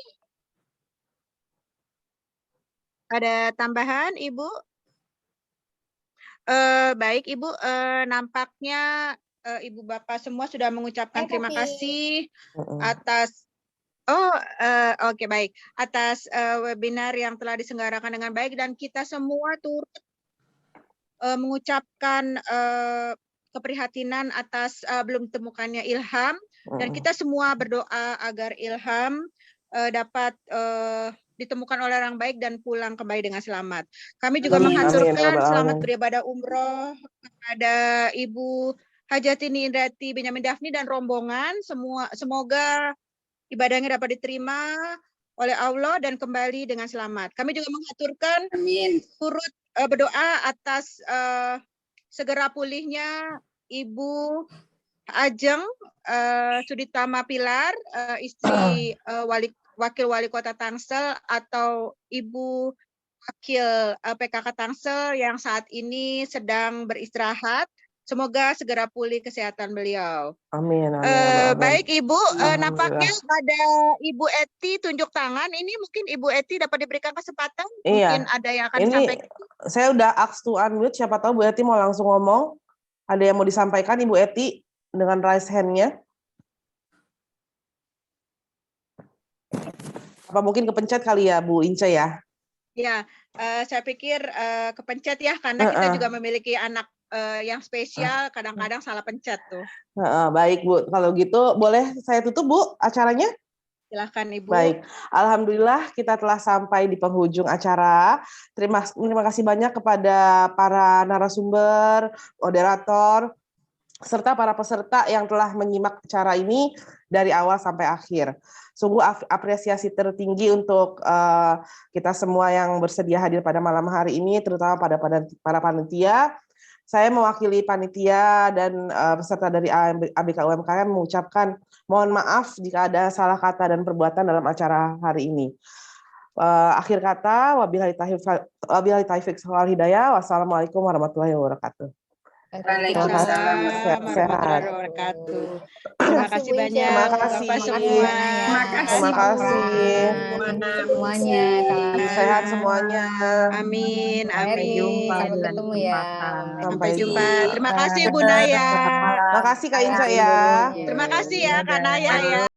Ada tambahan, Ibu? Baik, Ibu. Nampaknya Ibu Bapak semua sudah mengucapkan terima kasih atas oke, baik. Atas webinar yang telah diselenggarakan dengan baik, dan kita semua turut mengucapkan keprihatinan atas belum ditemukannya Ilham, dan kita semua berdoa agar Ilham dapat ditemukan oleh orang baik dan pulang kembali dengan selamat. Kami juga menghaturkan selamat beribadah umroh kepada Ibu Hajatini Indrati Benyamin Daphni dan rombongan. Semoga ibadahnya dapat diterima oleh Allah dan kembali dengan selamat. Kami juga menghaturkan turut berdoa atas segera pulihnya Ibu Ajeng Suditama Pilar, istri Wakil Wali Kota Tangsel, atau Ibu Wakil PKK Tangsel yang saat ini sedang beristirahat. Semoga segera pulih kesehatan beliau. Amin, amin. Baik Ibu, nampaknya ada Ibu Eti tunjuk tangan. Ini mungkin Ibu Eti dapat diberikan kesempatan. Mungkin ada yang akan disampaikan. Saya udah ask to unmute, siapa tahu Bu Eti mau langsung ngomong. Ada yang mau disampaikan Ibu Eti dengan raise hand-nya? Apa mungkin kepencet kali ya Bu Ince ya? Ya, saya pikir kepencet ya, karena kita juga memiliki anak yang spesial, kadang-kadang salah pencet tuh. Baik Bu, kalau gitu boleh saya tutup Bu acaranya? Silahkan Ibu. Baik, alhamdulillah kita telah sampai di penghujung acara. Terima kasih banyak kepada para narasumber, moderator, serta para peserta yang telah menyimak acara ini dari awal sampai akhir. Sungguh apresiasi tertinggi untuk kita semua yang bersedia hadir pada malam hari ini, terutama pada para panitia. Saya mewakili panitia dan peserta dari ABK UMKM mengucapkan mohon maaf jika ada salah kata dan perbuatan dalam acara hari ini. Akhir kata, wabillahi taufiq wal hidayah. Wassalamualaikum warahmatullahi wabarakatuh. Waalaikumsalam Sehat. Terima kasih banyak. Terima kasih. Bapak semua. Terima kasih. Semuanya. Sehat semuanya. Amin. Sampai Amin. sampai ketemu ya. Sampai jumpa. Terima kasih Bu Naya. Terima kasih Kak Inca ya. Terima kasih ya Kak Naya ya.